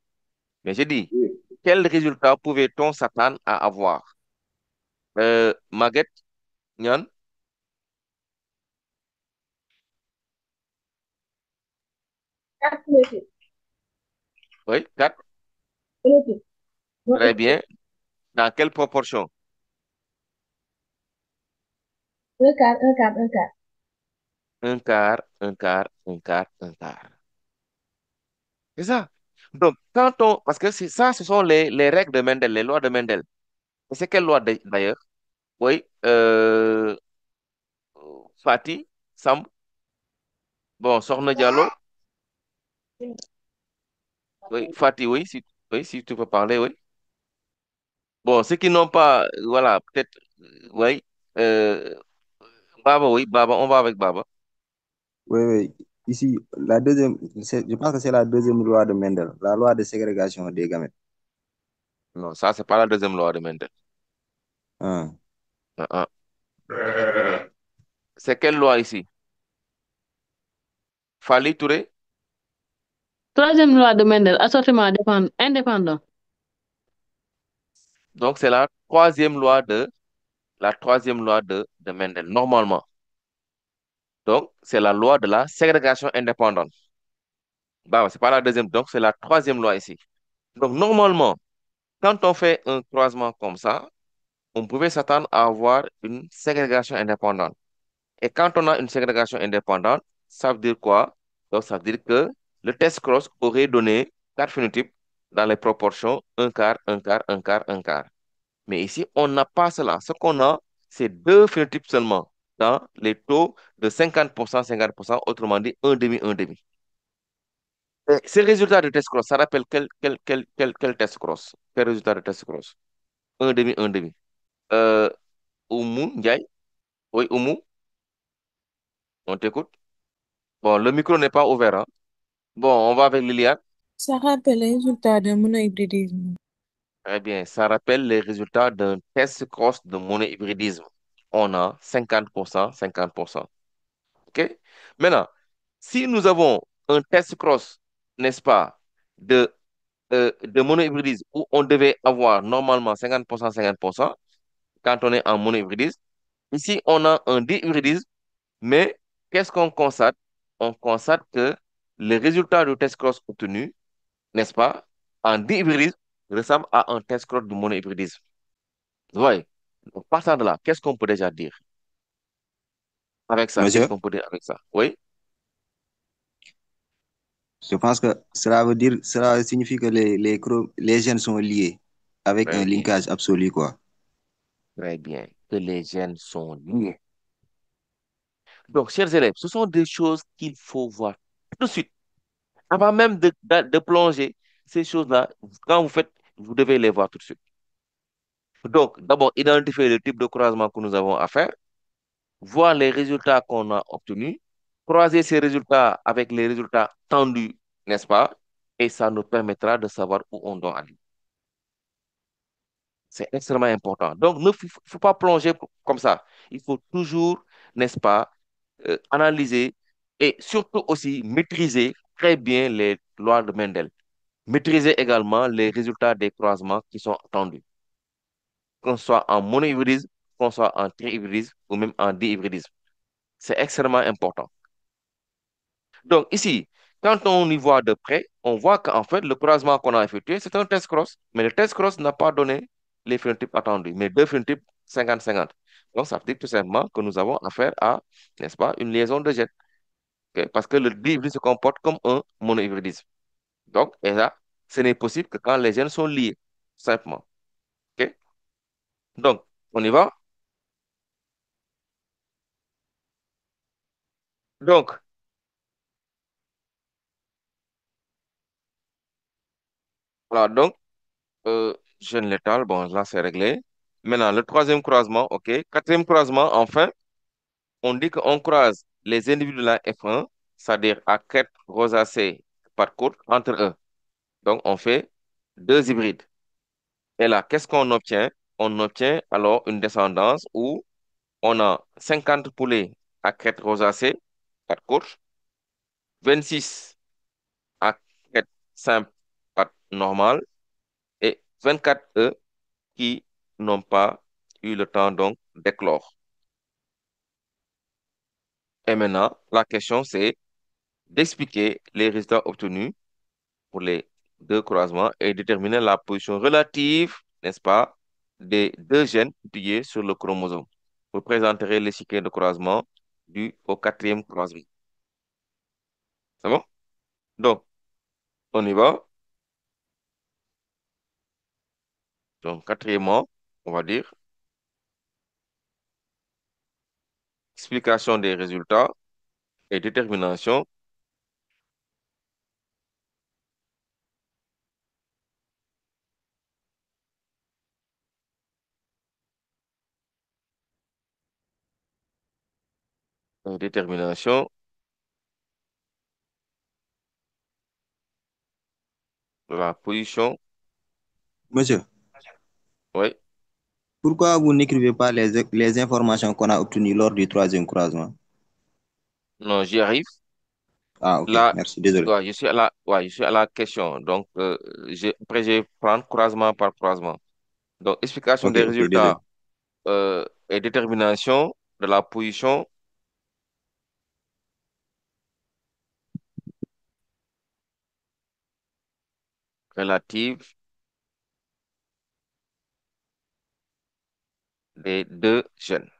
Mais je dis, Oui. quel résultat pouvait-on s'attendre à avoir? Maguette, Nyan? Oui, 4. Très bien. Dans quelle proportion? Un quart, un quart, un quart. Un quart, un quart, un quart, un quart. C'est ça. Donc, parce que c'est ça, ce sont les règles de Mendel, les lois de Mendel. Et c'est quelle loi d'ailleurs? Oui, Fatih, Sam, bon, Sorna Diallo, oui, Fatih, oui, si tu peux parler, oui. Bon, ceux qui n'ont pas, voilà, peut-être, oui, euh, Baba, oui, Baba, on va avec Baba. Oui, oui. Ici, je pense que c'est la deuxième loi de Mendel, la loi de ségrégation des gamètes. Non, ça, c'est pas la deuxième loi de Mendel. Ah. Ah, ah. C'est quelle loi ici? Fali Touré? Troisième loi de Mendel, assortiment indépendant. Donc, c'est la troisième loi de Mendel, normalement. Donc, c'est la loi de la ségrégation indépendante. Bah, c'est pas la deuxième, donc c'est la troisième loi ici. Donc, normalement, quand on fait un croisement comme ça, on pouvait s'attendre à avoir une ségrégation indépendante. Et quand on a une ségrégation indépendante, ça veut dire quoi? Donc, ça veut dire que le test cross aurait donné quatre phénotypes dans les proportions un quart, un quart, un quart, un quart. Mais ici, on n'a pas cela. Ce qu'on a, c'est deux phénotypes seulement dans les taux de 50%, 50%, autrement dit un demi, un demi. Et ces résultats de test cross, ça rappelle quel test cross? Quel résultat de test cross? Un demi, un demi. Euh, Oumou, Ndiaye? Oui, Oumou, on t'écoute. Bon, le micro n'est pas ouvert, hein. Bon, on va avec Liliane. Ça rappelle les résultats de monohybridisme. Eh bien, ça rappelle les résultats d'un test cross de monohybridisme. On a 50%, 50%. OK? Maintenant, si nous avons un test cross, n'est-ce pas, de monohybridisme où on devait avoir normalement 50%, 50%, quand on est en monohybridisme, ici, on a un dihybridisme, mais qu'est-ce qu'on constate? On constate que les résultats du test cross obtenu, n'est-ce pas, en dihybridisme, ressemblent à un test cross de monohybridisme. Vous voyez? Donc, partant de là, qu'est-ce qu'on peut déjà dire avec ça? Qu'est-ce Monsieur, qu'on peut dire avec ça? Oui? je pense que cela signifie que les gènes sont liés avec un Très bien, linkage absolu, quoi. très bien. Que les gènes sont liés. Donc, chers élèves, ce sont des choses qu'il faut voir tout de suite. Avant même de plonger, ces choses-là, quand vous faites, vous devez les voir tout de suite. Donc, d'abord, identifier le type de croisement que nous avons à faire, voir les résultats qu'on a obtenus, croiser ces résultats avec les résultats tendus, n'est-ce pas? Et ça nous permettra de savoir où on doit aller. C'est extrêmement important. Donc, ne faut pas plonger comme ça. Il faut toujours, n'est-ce pas, analyser et surtout aussi maîtriser très bien les lois de Mendel. Maîtriser également les résultats des croisements qui sont attendus, qu'on soit en monohybridisme, qu'on soit en trihybridisme ou même en dihybridisme. C'est extrêmement important. Donc ici, quand on y voit de près, on voit qu'en fait, le croisement qu'on a effectué, c'est un test cross. Mais le test cross n'a pas donné les phénotypes attendus, mais deux phénotypes 50-50. Donc ça veut dire tout simplement que nous avons affaire à, n'est-ce pas, une liaison de gènes. Ok? Parce que le dihybridisme se comporte comme un monohybridisme. Donc, et là, ce n'est possible que quand les gènes sont liés, simplement. OK? Donc, on y va. Donc, voilà, donc, gène létal, bon, là, c'est réglé. Maintenant, le troisième croisement, OK. Quatrième croisement, enfin, on dit qu'on croise les individus de la F1, c'est-à-dire à crête rosacée par courte, entre eux. Donc, on fait deux hybrides. Et là, qu'est-ce qu'on obtient? On obtient alors une descendance où on a 50 poulets à crête rosacée, par courte, 26 à crête simple, pattes normale, et 24 œufs qui n'ont pas eu le temps donc d'éclore. Et maintenant, la question c'est d'expliquer les résultats obtenus pour les deux croisements et déterminer la position relative, n'est-ce pas, des deux gènes étudiés sur le chromosome. Vous présenterez l'échiquier de croisement du au quatrième croisement. C'est bon? Donc, on y va. Donc, quatrièmement, on va dire explication des résultats et détermination détermination de la position. Monsieur, Oui. pourquoi vous n'écrivez pas les informations qu'on a obtenues lors du troisième croisement? Non, j'y arrive. Ah, ok, Là, merci, désolé. ouais, je suis à la question. Donc, après, je vais prendre croisement par croisement. Donc, explication Ok, des ok, désolé. résultats et détermination de la position relative des deux jeunes.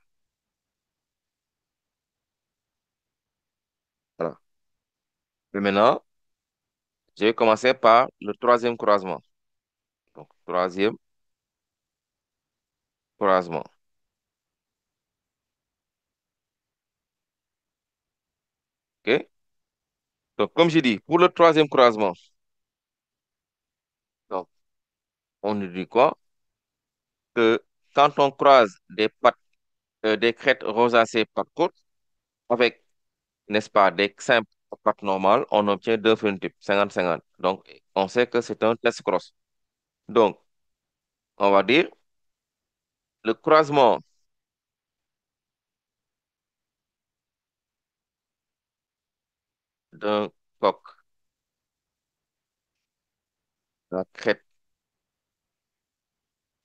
Voilà. Et maintenant, je vais commencer par le troisième croisement. Donc, troisième croisement. OK? Donc, comme j'ai dit, pour le troisième croisement, donc, on nous dit quoi? Que quand on croise des crêtes rosacées pattes courtes avec, n'est-ce pas, des simples pattes normales, on obtient deux phénotypes, 50-50. Donc, on sait que c'est un test cross. Donc, on va dire le croisement d'un coq, la crête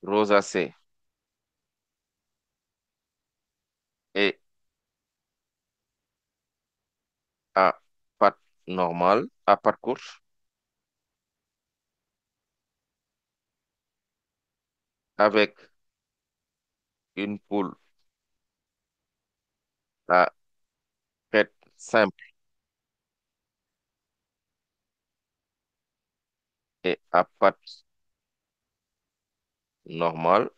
rosacée et à pattes normales, à pattes courtes, avec une poule à crête simple et à pattes normales,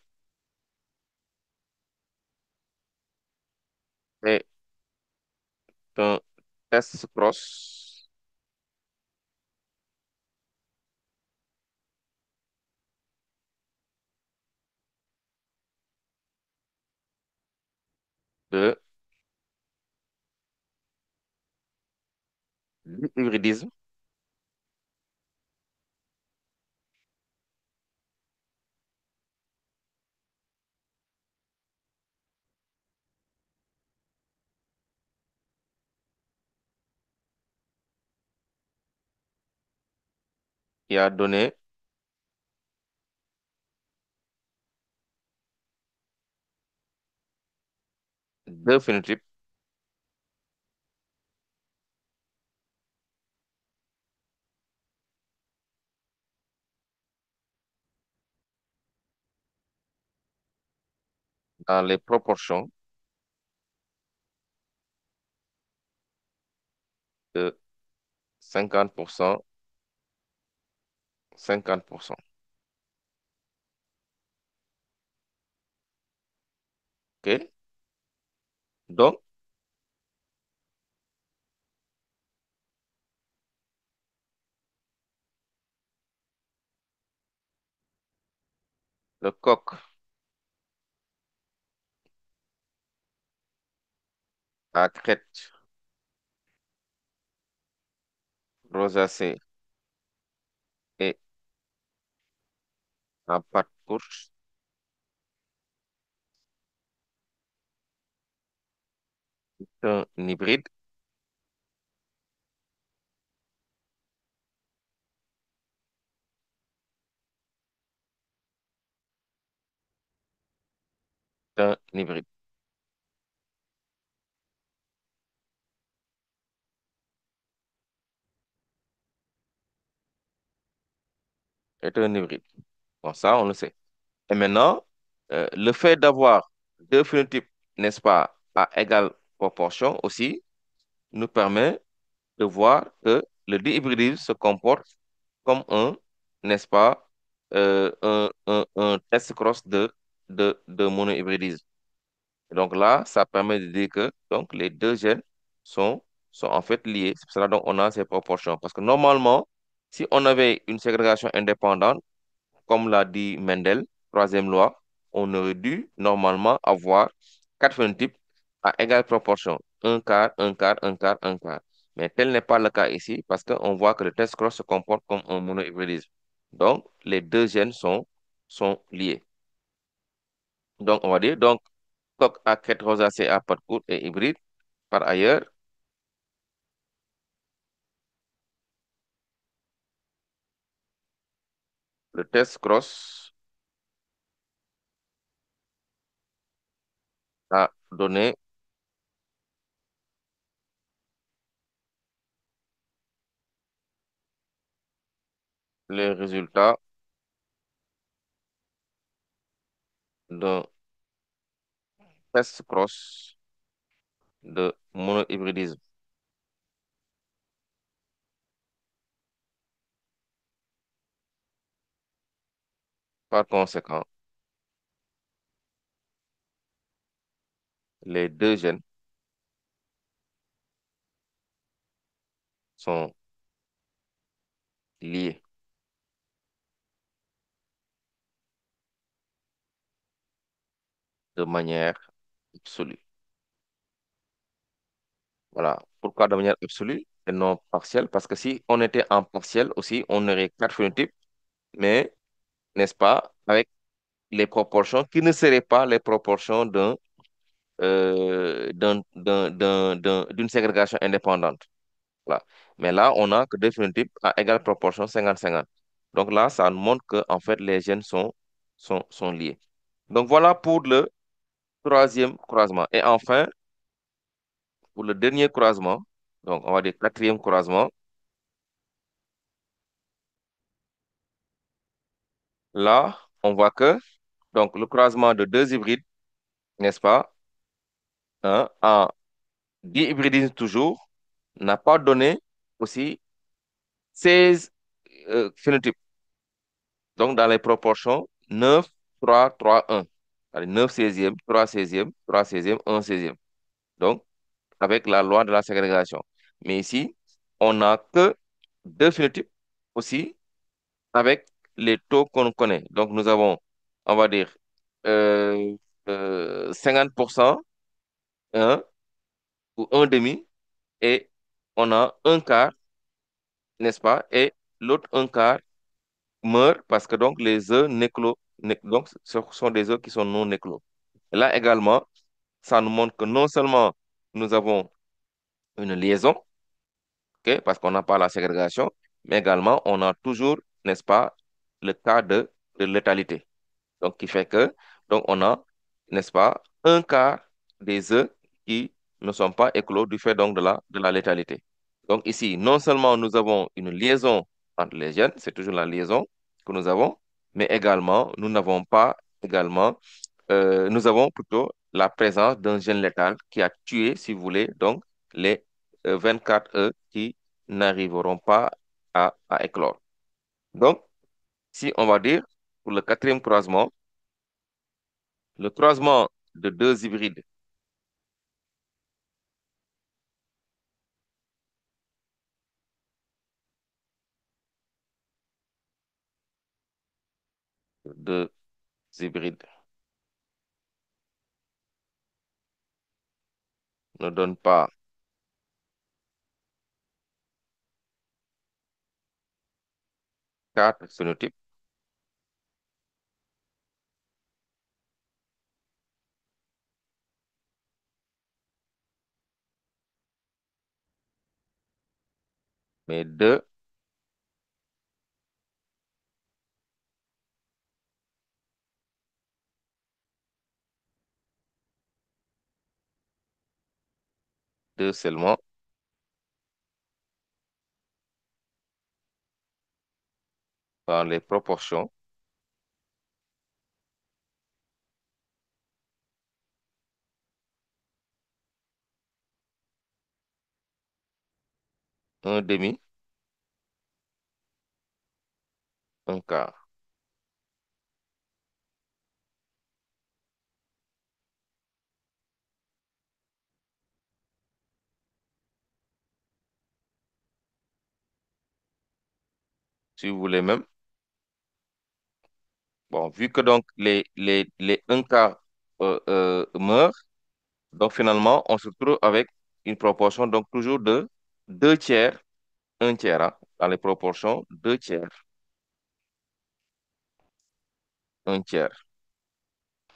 et un test cross de l'hybridisme qui a donné deux phénotypes dans les proportions de 50%, 50%. OK? Donc, le coq à crête rosacée et à pattes courtes est un hybride, un hybride, est un hybride. Bon, ça, on le sait. Et maintenant, le fait d'avoir deux phénotypes, n'est-ce pas, à égale proportion aussi, nous permet de voir que le déhybridisme se comporte comme un, n'est-ce pas, un test cross de monohybridisme. Donc là, ça permet de dire que donc, les deux gènes sont, sont en fait liés. C'est pour cela donc on a ces proportions. Parce que normalement, si on avait une ségrégation indépendante, comme l'a dit Mendel, troisième loi, on aurait dû normalement avoir quatre phénotypes à égale proportion. Un quart, un quart, un quart, un quart. Mais tel n'est pas le cas ici parce qu'on voit que le test cross se comporte comme un monohybridisme. Donc, les deux gènes sont liés. Donc, on va dire, donc, coq à crête rosacée à pattes courtes et hybride. Par ailleurs, le test cross a donné les résultats d'un test cross de monohybridisme. Par conséquent, les deux gènes sont liés de manière absolue. Voilà. Pourquoi de manière absolue et non partielle? Parce que si on était en partiel aussi, on aurait quatre phénotypes, mais, n'est-ce pas, avec les proportions qui ne seraient pas les proportions d'une ségrégation indépendante. Voilà. Mais là, on a que deux phénotypes à égale proportion 50-50. Donc là, ça nous montre que en fait, les gènes sont liés. Donc voilà pour le troisième croisement. Et enfin, pour le dernier croisement, donc on va dire quatrième croisement, là, on voit que donc, le croisement de deux hybrides, n'est-ce pas, hein, en dihybridisme toujours, n'a pas donné aussi 16 phénotypes. Donc, dans les proportions 9, 3, 3, 1. Allez, 9 16e, 3 16e, 3 16e, 1 16e. Donc, avec la loi de la ségrégation. Mais ici, on n'a que deux phénotypes aussi avec les taux qu'on connaît. Donc, nous avons, on va dire, euh, 50%, 1 ou un demi, et on a un quart, n'est-ce pas? Et l'autre un quart meurt parce que donc les œufs néclos, donc ce sont des œufs qui sont non néclos. Et là également, ça nous montre que non seulement nous avons une liaison, ok, parce qu'on n'a pas la ségrégation, mais également on a toujours, n'est-ce pas, le cas de létalité. Donc, qui fait que, donc on a, n'est-ce pas, un quart des œufs qui ne sont pas éclos du fait donc de la létalité. Donc ici, non seulement nous avons une liaison entre les gènes, c'est toujours la liaison que nous avons, mais également, nous n'avons pas également, nous avons plutôt la présence d'un gène létal qui a tué, si vous voulez, donc les 24 œufs qui n'arriveront pas à éclore. Donc, si on va dire, pour le quatrième croisement, le croisement de deux hybrides deux hybrides ne donne pas quatre phénotypes, mais deux seulement dans les proportions un demi, un quart. si vous voulez même. Bon, vu que donc les un quart meurent, donc finalement, on se trouve avec une proportion donc toujours de 2 tiers, un tiers, hein, dans les proportions 2 tiers, un tiers.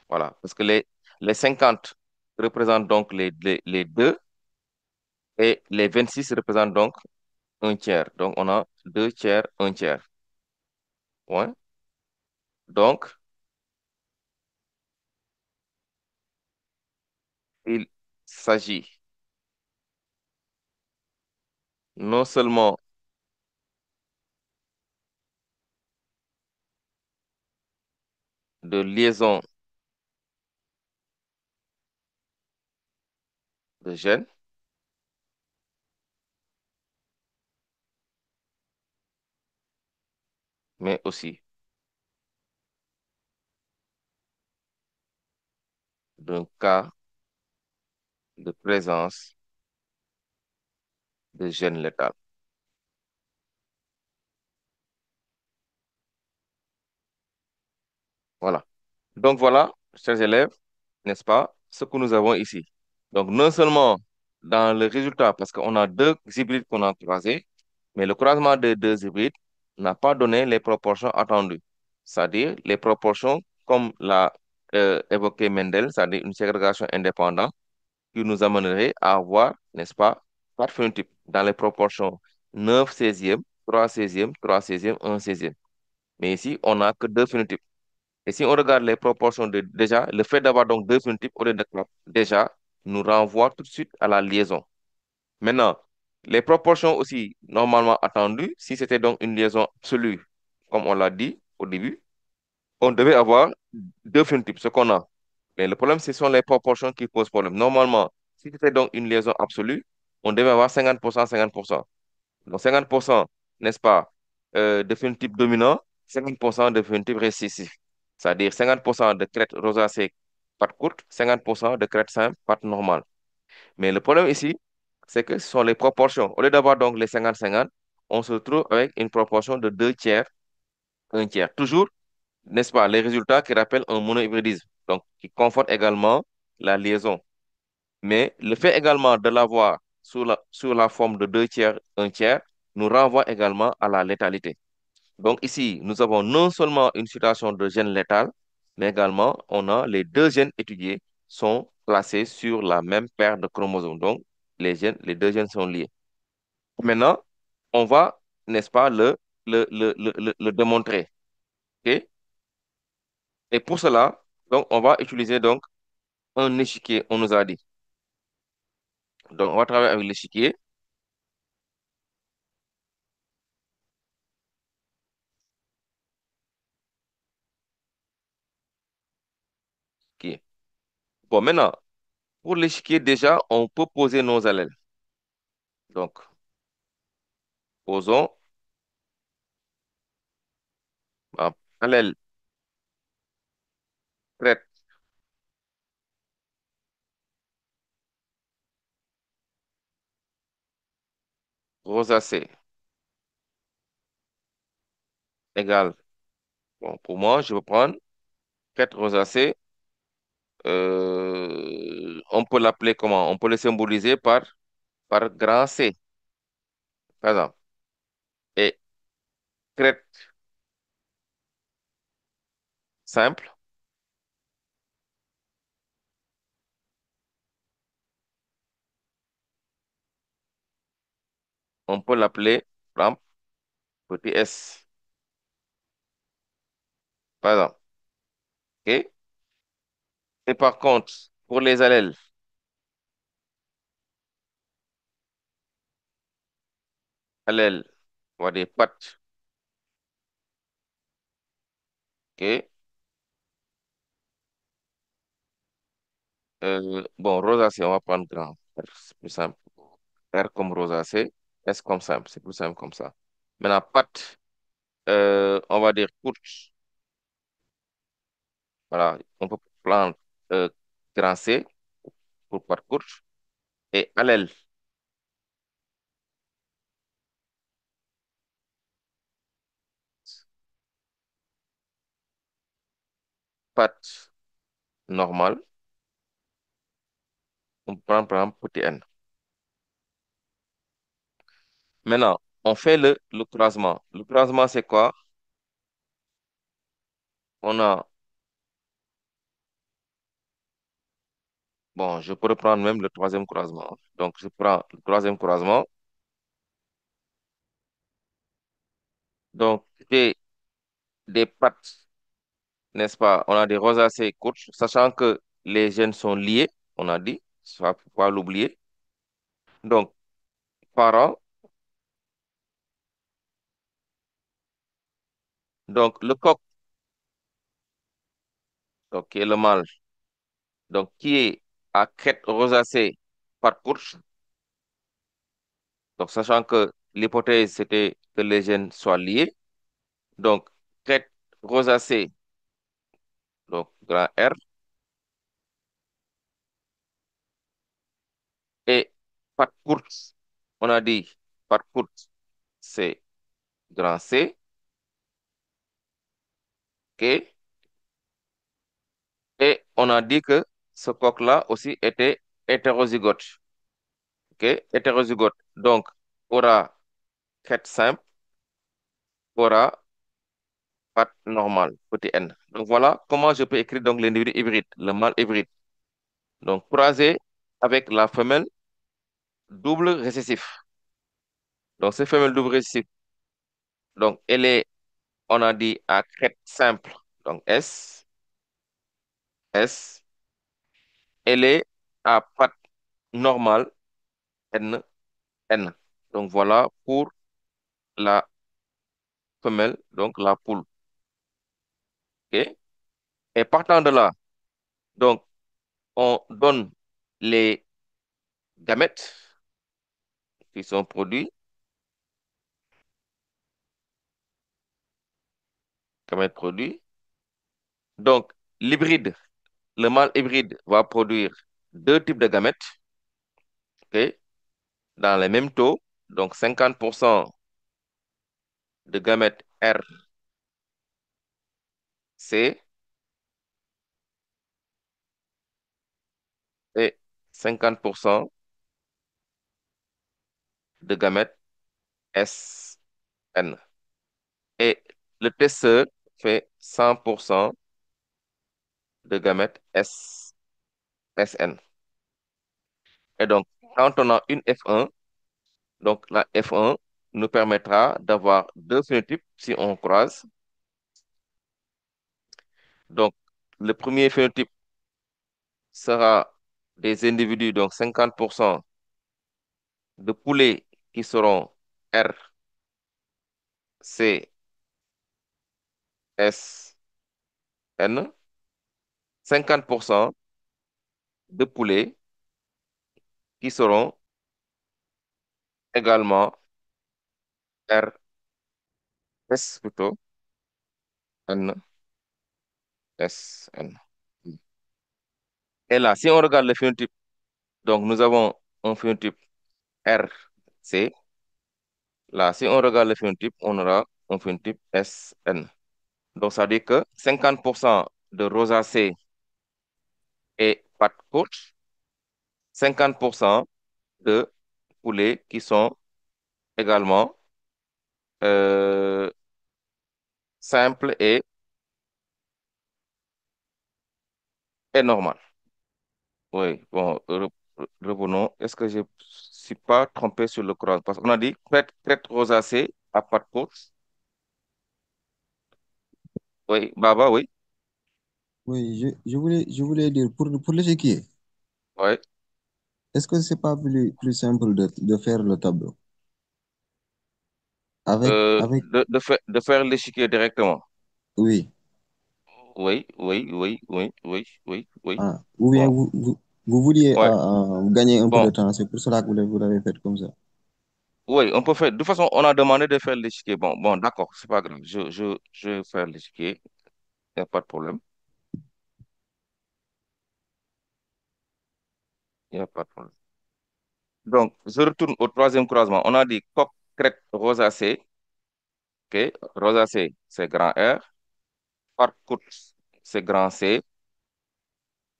Voilà, parce que les 50 représentent donc les 2 et les 26 représentent donc un tiers. Donc, on a 2 tiers, un tiers. Ouais. Donc, il s'agit non seulement de liaison de gènes, mais aussi d'un cas de présence de gènes létals. Voilà. Donc voilà, chers élèves, n'est-ce pas, ce que nous avons ici. Donc non seulement dans le résultat, parce qu'on a 2 hybrides qu'on a croisés, mais le croisement des 2 hybrides n'a pas donné les proportions attendues. C'est-à-dire les proportions comme l'a évoqué Mendel, c'est-à-dire une ségrégation indépendante qui nous amènerait à avoir, n'est-ce pas, 4 phénotypes dans les proportions 9/16, 3/16, 3/16, 1/16. Mais ici, on n'a que 2 phénotypes. Et si on regarde les proportions déjà, le fait d'avoir donc 2 phénotypes au lieu de 4, déjà, nous renvoie tout de suite à la liaison. Maintenant, les proportions aussi normalement attendues, si c'était donc une liaison absolue, comme on l'a dit au début, on devait avoir 2 phénotypes, ce qu'on a. Mais le problème, ce sont les proportions qui posent problème. Normalement, si c'était donc une liaison absolue, on devait avoir 50%, 50%. Donc 50%, n'est-ce pas, de phénotype dominant, 50% de phénotype récessif. C'est-à-dire 50% de crête rosacée, patte courte, 50% de crête simple, patte normale. Mais le problème ici, c'est que ce sont les proportions. Au lieu d'avoir donc les 50-50, on se trouve avec une proportion de 2 tiers, un tiers. Toujours, n'est-ce pas, les résultats qui rappellent un monohybridisme, donc qui confortent également la liaison. Mais le fait également de l'avoir sous la forme de 2 tiers, un tiers, nous renvoie également à la létalité. Donc ici, nous avons non seulement une situation de gène létal, mais également on a les 2 gènes étudiés sont placés sur la même paire de chromosomes. Donc les 2 gènes sont liés. Maintenant, on va, n'est-ce pas, le démontrer. OK? Et pour cela, donc, on va utiliser donc un échiquier, on nous a dit. Donc, on va travailler avec l'échiquier. OK. Bon, maintenant, pour l'échiquier, déjà, on peut poser nos allèles. Donc, posons allèle crête rosacée égale, bon, pour moi, je vais prendre crête rosacée. On peut l'appeler comment? On peut le symboliser par grand C, par exemple. Et crête simple, on peut l'appeler, par exemple, petit s, par exemple. OK? Et par contre, pour les allèles, allèles, on va dire pattes, OK? Bon, rosacée, on va prendre grand. C'est plus simple. R comme rosacée, S comme simple. C'est plus simple comme ça. Maintenant, pattes, on va dire courte. Voilà, on peut prendre grand C pour patte courte. Et allèle, pattes normales, on prend par exemple petit n. Maintenant, on fait le croisement. Le croisement, c'est quoi? On a, bon, je peux reprendre même le troisième croisement. Donc, je prends le troisième croisement. Donc, j'ai des pattes, n'est-ce pas? On a des rosacées courtes, sachant que les gènes sont liés, on a dit, ça faut pas l'oublier. Donc, parents, donc le coq, donc, qui est le mâle, donc qui est à crête rosacée, pattes courtes. Donc, sachant que l'hypothèse, c'était que les gènes soient liés. Donc, crête rosacée, donc grand R, et pattes courtes, on a dit pattes courtes, c'est grand C, OK? Et on a dit que ce coq-là aussi était hétérozygote, OK? Hétérozygote, donc aura crête simple, aura patte normale, petit n. Donc voilà comment je peux écrire donc l'individu hybride, le mâle hybride. Donc croisé avec la femelle double récessif. Donc cette femelle double récessif, donc elle est, on a dit à crête simple, donc S, S. Elle est à patte normale, N, N. Donc voilà pour la femelle, donc la poule. OK? Et partant de là, donc on donne les gamètes qui sont produits, gamètes produits. Donc l'hybride, le mâle hybride va produire deux types de gamètes, OK? Dans les mêmes taux, donc 50% de gamètes R, C et 50% de gamètes S, N. Et le testeur fait 100% de gamètes S, SN. Et donc, quand on a une F1, donc la F1 nous permettra d'avoir deux phénotypes si on croise. Donc, le premier phénotype sera des individus, donc 50% de poulets qui seront R, C, S, N. 50% de poulets qui seront également R, S plutôt, N, S, N. Et là, si on regarde le phénotype, donc nous avons un phénotype R, C. Là, si on regarde le phénotype, on aura un phénotype S, N. Donc, ça veut dire que 50% de rosacée et pattes courtes, 50% de poulets qui sont également simples et normales. Oui, bon, revenons. Est-ce que je ne suis pas trompé sur le croisement? Parce qu'on a dit crête rosacée à pattes courtes. Oui, Baba, oui. Oui, je voulais dire, pour l'échiquier, Oui. est-ce que c'est pas plus simple de faire le tableau? Avec, De faire l'échiquier directement. oui. Oui, oui, oui, oui, oui, oui, oui. Ah, ou bien Bon, vous vouliez ouais. gagner un peu de Bon, temps, c'est pour cela que vous l'avez fait comme ça. oui, on peut faire. De toute façon, on a demandé de faire l'échiquier. Bon, d'accord, c'est pas grave. Je vais faire l'échiquier. Il n'y a pas de problème. Il n'y a pas de problème. Donc, je retourne au troisième croisement. On a dit coq, crête, rosacée. OK, rosacée, c'est grand R. Par courte, c'est grand C.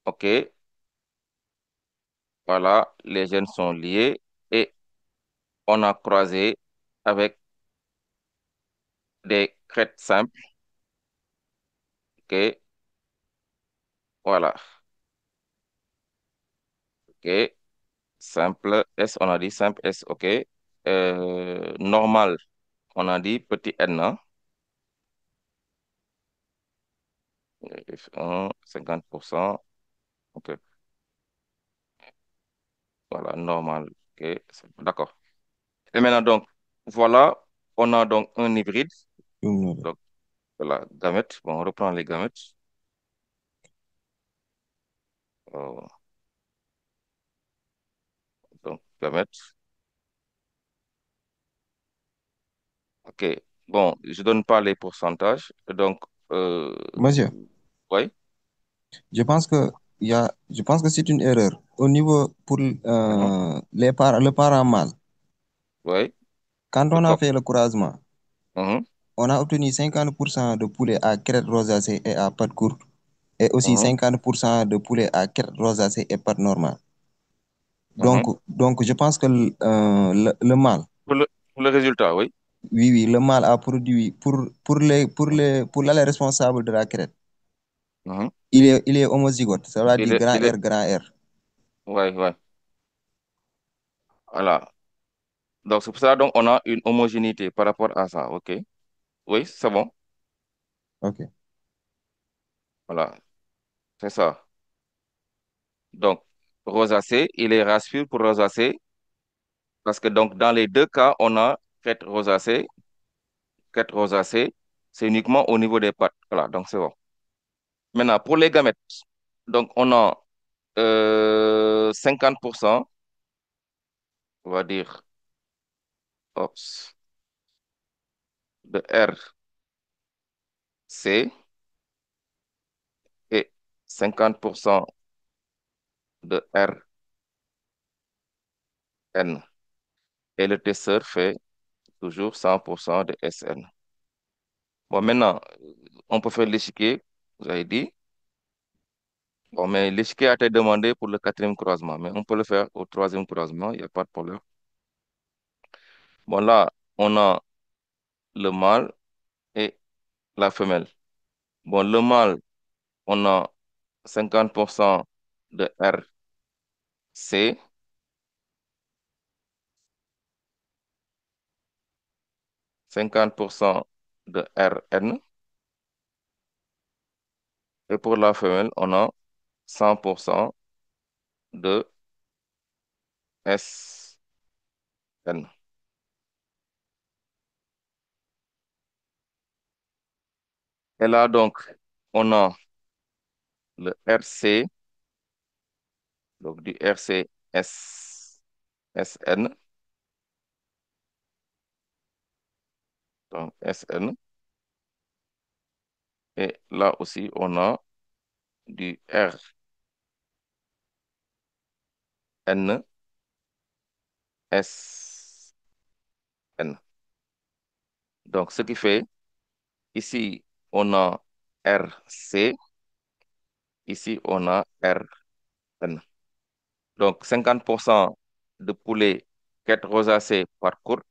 OK. Voilà, les gènes sont liés et on a croisé avec des crêtes simples. OK. Voilà. OK. Simple S, on a dit simple S. OK. Normal, on a dit petit n. Hein. F1, 50%. OK. Voilà, normal. OK. D'accord. Et maintenant, donc, voilà, on a donc un hybride. Donc, voilà, gamètes. Bon, on reprend les gamètes. Euh, donc, gamètes. OK. Bon, je donne pas les pourcentages. Donc, Monsieur, oui. je pense que c'est une erreur. Au niveau pour le parent mâle, Oui. quand on a fait le croisement, Mhm. on a obtenu 50% de poulets à crête rosacée et à pattes courtes, et aussi Mhm. 50% de poulets à crête rosacée et pattes normales. Mhm. Donc, je pense que le mâle, Pour le résultat, oui. oui, le mâle a produit pour l'allait responsable de la crête. Mhm. Il est homozygote, ça veut dire grand Il est, R, grand R. ouais, ouais. Voilà. Donc, c'est pour ça donc on a une homogénéité par rapport à ça. OK. Oui, c'est bon. OK. Voilà. C'est ça. Donc, rosacée, il est race pure pour rosacée parce que donc dans les deux cas, on a crête rosacée, c'est uniquement au niveau des pattes. Voilà, donc c'est bon. Maintenant, pour les gamètes, donc on a 50%, on va dire, ops, de RC et 50% de RN. Et le testeur fait toujours 100% de SN. Bon, maintenant, on peut faire l'échiquier, vous avez dit. Bon, mais l'échiquier a été demandé pour le quatrième croisement, mais on peut le faire au troisième croisement, il n'y a pas de problème. Bon, là, on a le mâle et la femelle. Bon, le mâle, on a 50% de RC, 50% de RN, et pour la femelle, on a 100% de SN. Et là, donc, on a le RC, donc du SN, donc SN. Et là aussi, on a du RN, SN. Donc, ce qui fait, ici, on a RC, ici, on a RN. Donc, 50% de poulet quête rosacée par courte,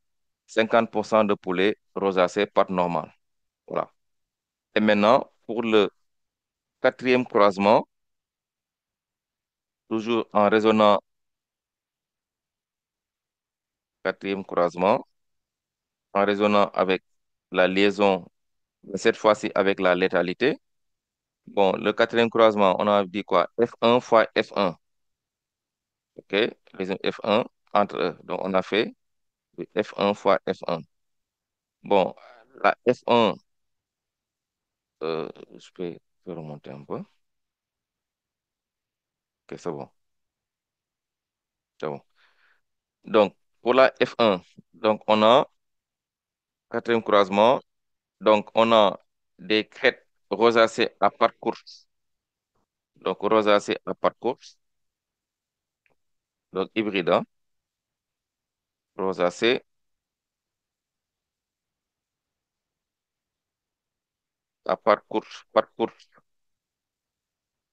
50% de poulet rosacé par normal. Voilà. Et maintenant, pour le quatrième croisement, toujours en raisonnant quatrième croisement, en raisonnant avec la liaison, cette fois-ci avec la létalité. Bon, le quatrième croisement, on a dit quoi? F1 fois F1. OK? Liaison F1 entre eux. Donc, on a fait F1 fois F1. Bon, la F1, je peux remonter un peu. OK, c'est bon. C'est bon. Donc, pour la F1, donc on a quatrième croisement. Donc, on a des crêtes rosacées à pattes courtes. Donc, rosacées à pattes courtes. Donc, hybride, hein? Rosacées à pattes courtes.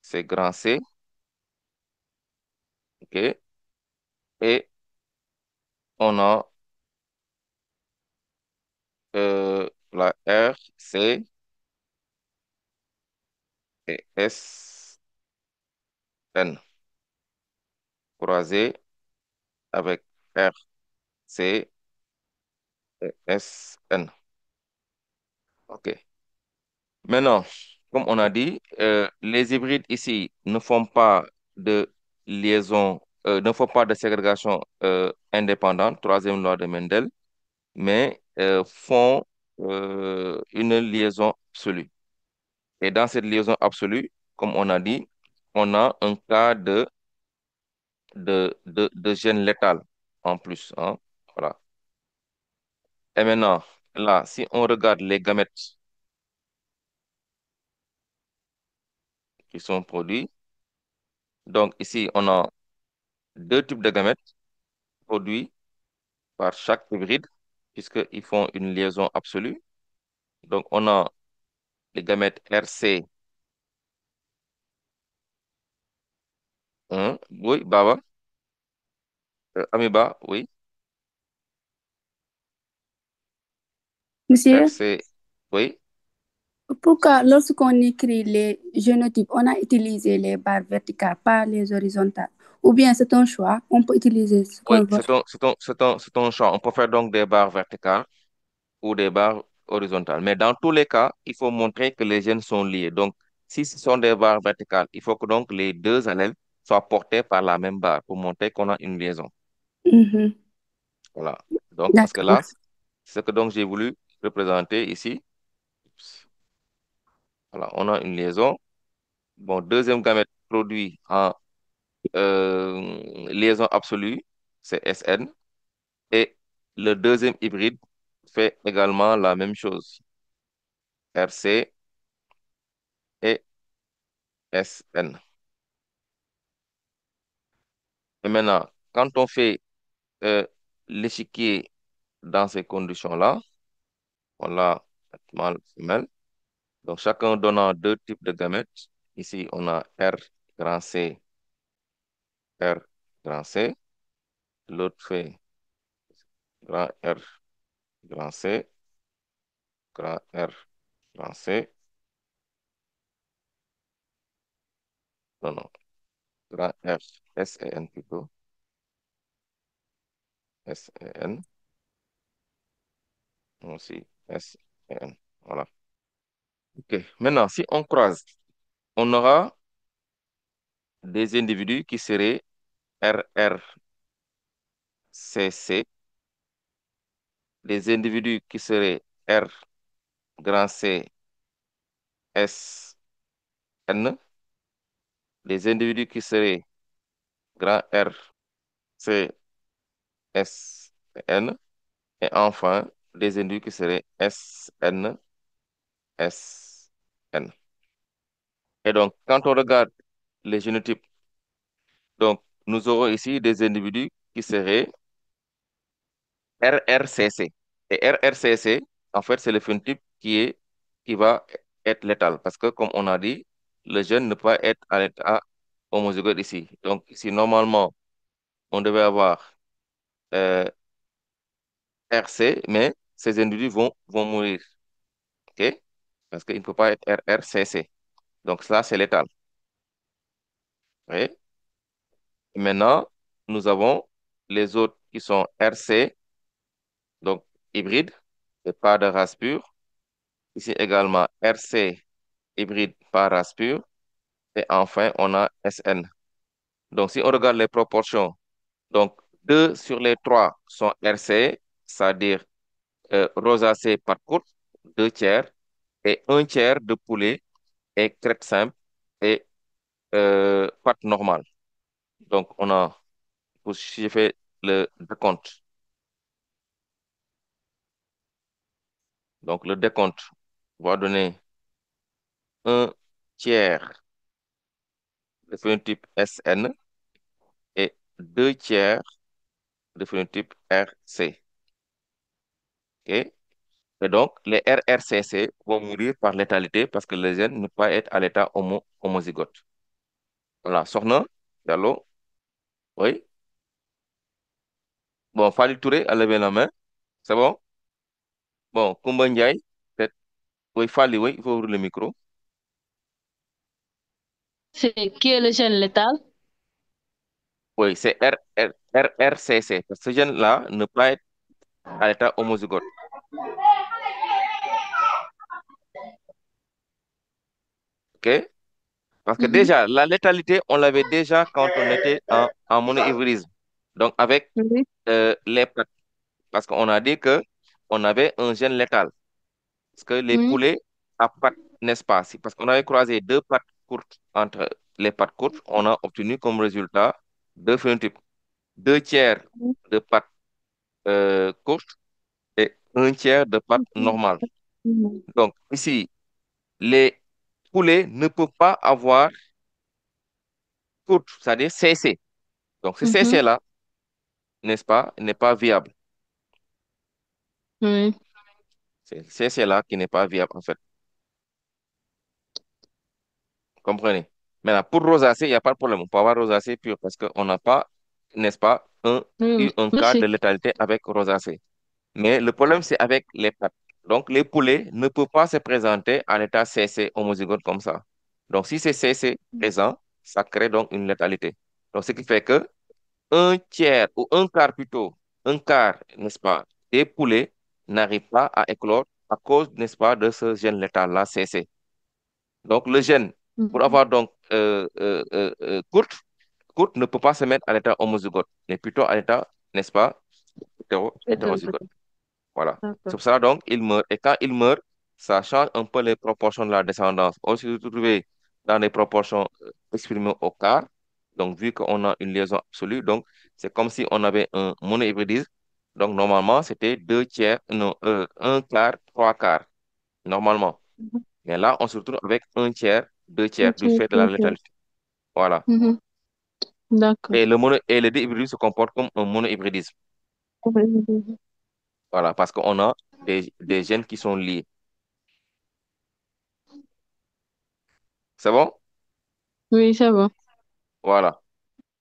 c'est grand C. OK? Et on a la R, C et S, N. Croisé avec R, C et S, N. OK. Maintenant, comme on a dit, les hybrides ici ne font pas de liaison, ne font pas de ségrégation indépendante, troisième loi de Mendel, mais font une liaison absolue. Et dans cette liaison absolue, comme on a dit, on a un cas de gène létal en plus, hein. Voilà. Et maintenant, là, si on regarde les gamètes qui sont produits, donc ici, on a deux types de gamètes produits par chaque hybride, puisqu'ils font une liaison absolue. Donc, on a les gamètes RC1. Oui, Baba. Amiba, oui. Monsieur, RC, oui. pourquoi lorsqu'on écrit les génotypes, on a utilisé les barres verticales, pas les horizontales? Ou bien c'est un choix, on peut utiliser ce Oui, qu'on veut. c'est un choix. On peut faire donc des barres verticales ou des barres horizontales. Mais dans tous les cas, il faut montrer que les gènes sont liés. Donc, si ce sont des barres verticales, il faut que donc les deux allèles soient portés par la même barre pour montrer qu'on a une liaison. Mhm. Voilà. Donc, parce que D'accord. là, c'est ce que donc j'ai voulu représenter ici. Voilà, on a une liaison. Bon, deuxième gamète produit en liaison absolue, c'est SN. Et le deuxième hybride fait également la même chose. RC et SN. Et maintenant, quand on fait euh, l'échiquier dans ces conditions-là, on a mâle, femelle. Donc, chacun donnant deux types de gamètes. Ici, on a R grand C, R grand C. L'autre fait grand R, grand C, grand R, grand C. Non, non, grand R, S et N plutôt. S et N. Aussi, S et N. Voilà. OK. Maintenant, si on croise, on aura des individus qui seraient RRCC, des individus qui seraient R grand C, S, N, des individus qui seraient grand R, C, S, N, et enfin, des individus qui seraient S, N, S, N. Et donc, quand on regarde les génotypes, donc, nous aurons ici des individus qui seraient RRCC. Et RRCC, en fait, c'est le phénotype qui va être létal. Parce que, comme on a dit, le gène ne peut pas être à l'état homozygote ici. Donc, ici, normalement, on devait avoir RC, mais ces individus vont mourir. OK? Parce qu'il ne peut pas être RRCC. Donc, ça, c'est létal. OK? Maintenant, nous avons les autres qui sont RC, donc hybrides, et pas de race pure. Ici également RC, hybride par race pure. Et enfin, on a SN. Donc, si on regarde les proportions, donc 2 sur les 3 sont RC, c'est-à-dire rosacée par courte, 2 tiers, et 1 tiers de poulet et crête simple et pâte normale. Donc, on a, si je fais le décompte, donc le décompte va donner 1 tiers de phénotype SN et 2 tiers de phénotype RC. OK? Et donc, les RRCC vont mourir par létalité parce que le gène ne peut pas être à l'état homozygote. Voilà, Sorna, Diallo, oui. Bon, Fali Touré a levé la main. C'est bon? Bon, Koumba Ndiaye, peut-être. Oui, Fali, oui, il faut ouvrir le micro. C'est qui est le gène létal? Oui, c'est RRCC. Parce que ce gène-là ne peut pas être à l'état homozygote. OK? Parce que déjà, la létalité, on l'avait déjà quand on était en monohybridisme. Donc, avec Oui. les pattes. Parce qu'on a dit que on avait un gène létal. Parce que les Oui. poulets à pattes, n'est-ce pas? Parce qu'on avait croisé deux pattes courtes entre les pattes courtes, on a obtenu comme résultat deux phénotypes. Deux tiers de pattes courtes et un tiers de pattes normales. Donc, ici, les poulets ne peuvent pas avoir courtes, c'est-à-dire CC. Donc, ce CC-là, n'est-ce pas, n'est pas viable. Oui. C'est le CC-là qui n'est pas viable, en fait. Comprenez? Maintenant, pour rosacée, il n'y a pas de problème. On peut avoir rosacée pure parce qu'on n'a pas, n'est-ce pas, eu un cas de Merci. létalité avec rosacée. Mais le problème, c'est avec les pattes. Donc, les poulets ne peuvent pas se présenter à l'état CC homozygote comme ça. Donc, si c'est CC présent, ça crée donc une létalité. Donc, ce qui fait que un tiers ou un quart plutôt, un quart, n'est-ce pas, des poulets n'arrivent pas à éclore à cause, n'est-ce pas, de ce gène létal-là, CC. Donc, le gène, pour avoir donc courte ne peut pas se mettre à l'état homozygote, mais plutôt à l'état, n'est-ce pas, hétérozygote. Voilà. C'est D'accord. pour ça donc, il meurt. Et quand il meurt, ça change un peu les proportions de la descendance. On se retrouve dans des proportions exprimées au quart. Donc, vu qu'on a une liaison absolue, donc c'est comme si on avait un monohybridisme. Donc, normalement, c'était deux tiers, non, un quart, trois quarts, normalement. Mais là, on se retrouve avec un tiers, deux tiers du fait de la Ok. létalité. Voilà. D'accord. Et le déhybridisme se comporte comme un monohybridisme. Voilà, parce qu'on a des gènes qui sont liés. C'est bon? Oui, c'est bon. Voilà.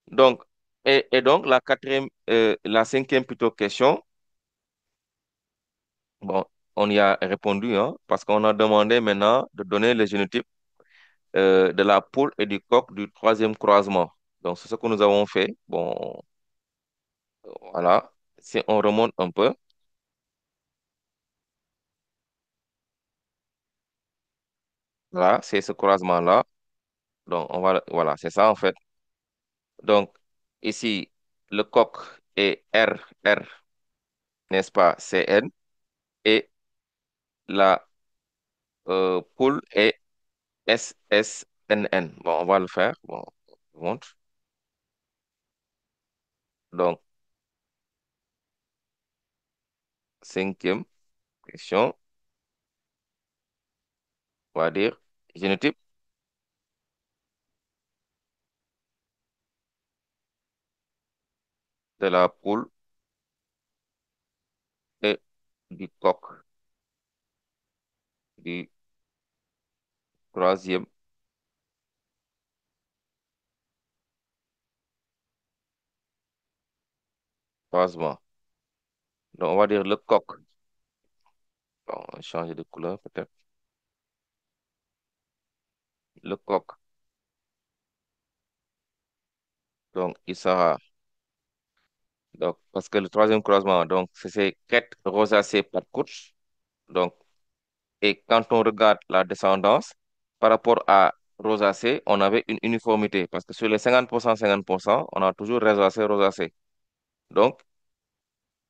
Donc, et donc, la cinquième plutôt question, bon, on y a répondu, hein, parce qu'on a demandé maintenant de donner le génotype de la poule et du coq du troisième croisement. Donc, c'est ce que nous avons fait. Bon, voilà. Si on remonte un peu, là, c'est ce croisement-là. Donc, voilà, c'est ça en fait. Donc, ici, le coq est RR, n'est-ce pas, CN, et la poule est SSNN. Bon, on va le faire. Bon, je vous montre. Donc, cinquième question, on va dire génotype de la poule et du coq du troisième croisement. Donc, on va dire le coq. Bon, on va changer de couleur peut-être. Le coq. Donc, il sera. Donc, parce que le troisième croisement, donc, c'est crête rosacée par couche. Donc, et quand on regarde la descendance, par rapport à rosacée, on avait une uniformité. Parce que sur les 50%, on a toujours rosacée, rosacée. Donc,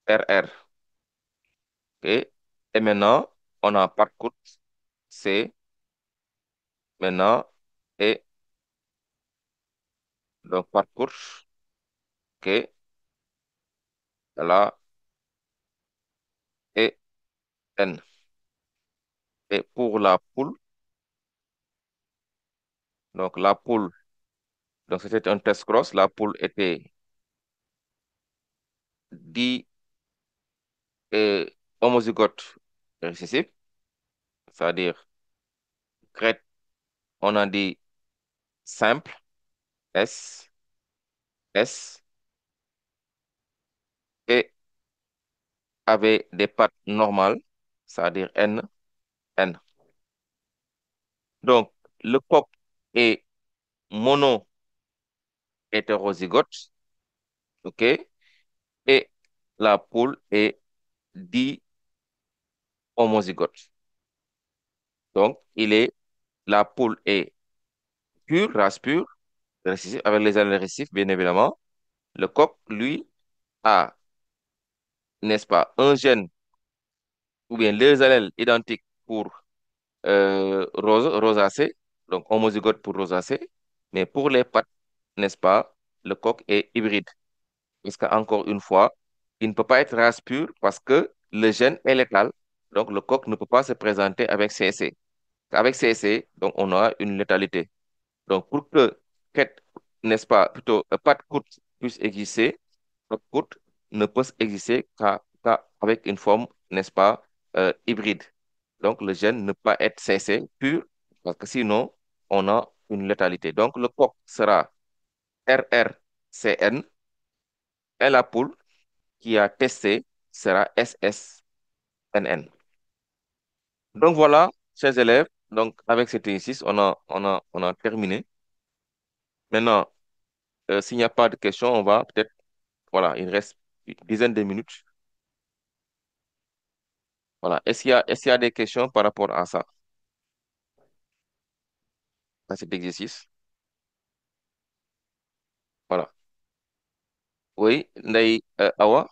RR. OK? Et maintenant, on a parcours C maintenant et donc parcours OK, là et N. Et pour la poule, donc la poule, donc c'était un test cross, la poule était dit homozygote récessif, c'est-à-dire crête, on a dit simple, S, S, et avait des pattes normales, c'est-à-dire N, N. Donc, le coq est mono-hétérozygote, OK? Et la poule est di-homozygote. Donc, la poule est pure, race pure, récessive, avec les allèles récessifs, bien évidemment. Le coq, lui, a, n'est-ce pas, un gène ou bien deux allèles identiques pour rosacée, donc homozygote pour rosacée, mais pour les pattes, n'est-ce pas, le coq est hybride. Parce qu'encore une fois, il ne peut pas être race pure parce que le gène est létal, donc le coq ne peut pas se présenter avec CC. Avec CC, donc on aura une létalité. Donc pour que cette, n'est-ce pas, plutôt patte courte puisse exister, patte courte ne peut exister qu'avec une forme, n'est-ce pas, hybride. Donc, le gène ne peut pas être cessé pur, parce que sinon, on a une létalité. Donc, le coq sera RRCN et la poule qui a testé sera SSNN. Donc, voilà, chers élèves. Donc, avec cet exercice, on a terminé. Maintenant, s'il n'y a pas de questions, on va peut-être, voilà, il reste une dizaine de minutes. Voilà. Est-ce qu'il y a des questions par rapport à ça, à cet exercice? Voilà. Oui, Ndeye Awa?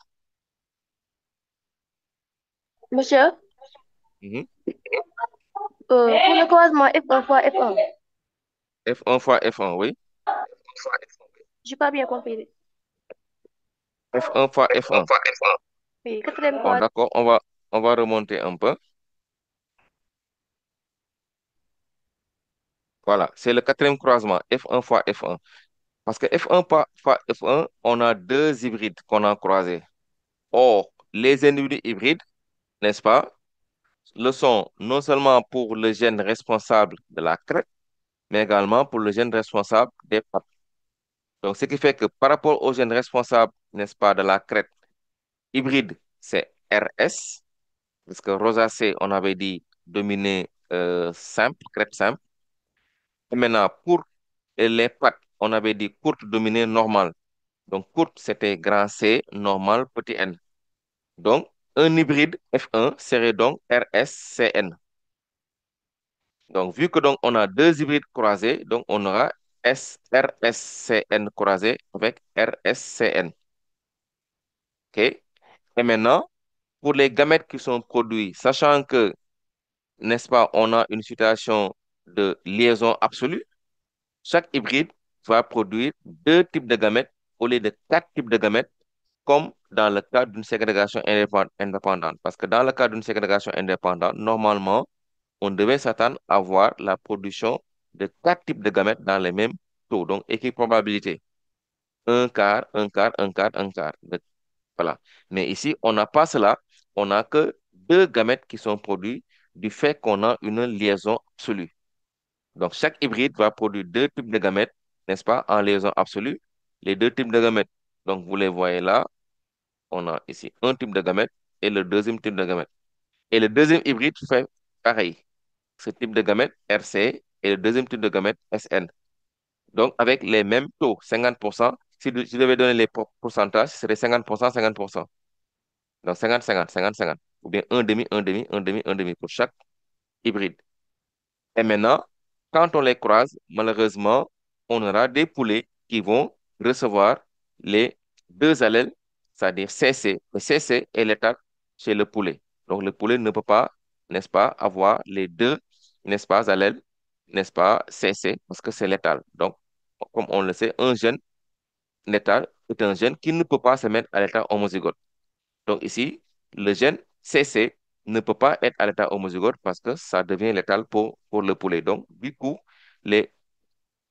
Monsieur, Mhm. pour le croisement F1 fois F1, F1 fois F1, oui. j'ai pas bien compris. F1 fois F1. Oui, quatrième Bon, croisement. d'accord, on va remonter un peu. Voilà, c'est le quatrième croisement, F1 fois F1. Parce que fois F1, on a deux hybrides qu'on a croisés. Or, les individus hybrides, n'est-ce pas, le sont non seulement pour le gène responsable de la crête, mais également pour le gène responsable des pattes. Donc, ce qui fait que par rapport au gène responsable, n'est-ce pas, de la crête hybride, c'est RS, parce que rosacée, on avait dit dominé simple, crête simple. Et maintenant, pour les pattes, on avait dit courte dominée normale. Donc, courte, c'était grand C, normal, petit n. Donc, un hybride F1 serait donc RSCN. Donc, vu que donc on a deux hybrides croisés, donc on aura RSCN croisé avec RSCN. OK? Et maintenant, pour les gamètes qui sont produits, sachant que, n'est-ce pas, on a une situation de liaison absolue, chaque hybride va produire deux types de gamètes au lieu de quatre types de gamètes, comme dans le cas d'une ségrégation indépendante. Parce que dans le cas d'une ségrégation indépendante, normalement, on devait s'attendre à voir la production de quatre types de gamètes dans les mêmes taux, donc équiprobabilité. Un quart, un quart, un quart, un quart. Voilà. Mais ici, on n'a pas cela. On n'a que deux gamètes qui sont produits du fait qu'on a une liaison absolue. Donc, chaque hybride va produire deux types de gamètes, n'est-ce pas, en liaison absolue. Les deux types de gamètes, donc vous les voyez là, on a ici un type de gamète et le deuxième type de gamète. Et le deuxième hybride fait pareil. Ce type de gamète RC et le deuxième type de gamète SN. Donc, avec les mêmes taux, 50%, si je devais donner les pourcentages, ce serait 50%, 50%. Donc, 50, 50, 50, 50. Ou bien un demi, un demi, un demi, un demi pour chaque hybride. Et maintenant, quand on les croise, malheureusement, on aura des poulets qui vont recevoir les deux allèles, c'est-à-dire CC. Le CC est létal chez le poulet. Donc, le poulet ne peut pas, n'est-ce pas, avoir les deux, n'est-ce pas, allèles, n'est-ce pas, CC, parce que c'est létal. Donc, comme on le sait, un gène létal est un gène qui ne peut pas se mettre à l'état homozygote. Donc ici, le gène CC ne peut pas être à l'état homozygote parce que ça devient létal pour le poulet. Donc, du coup, les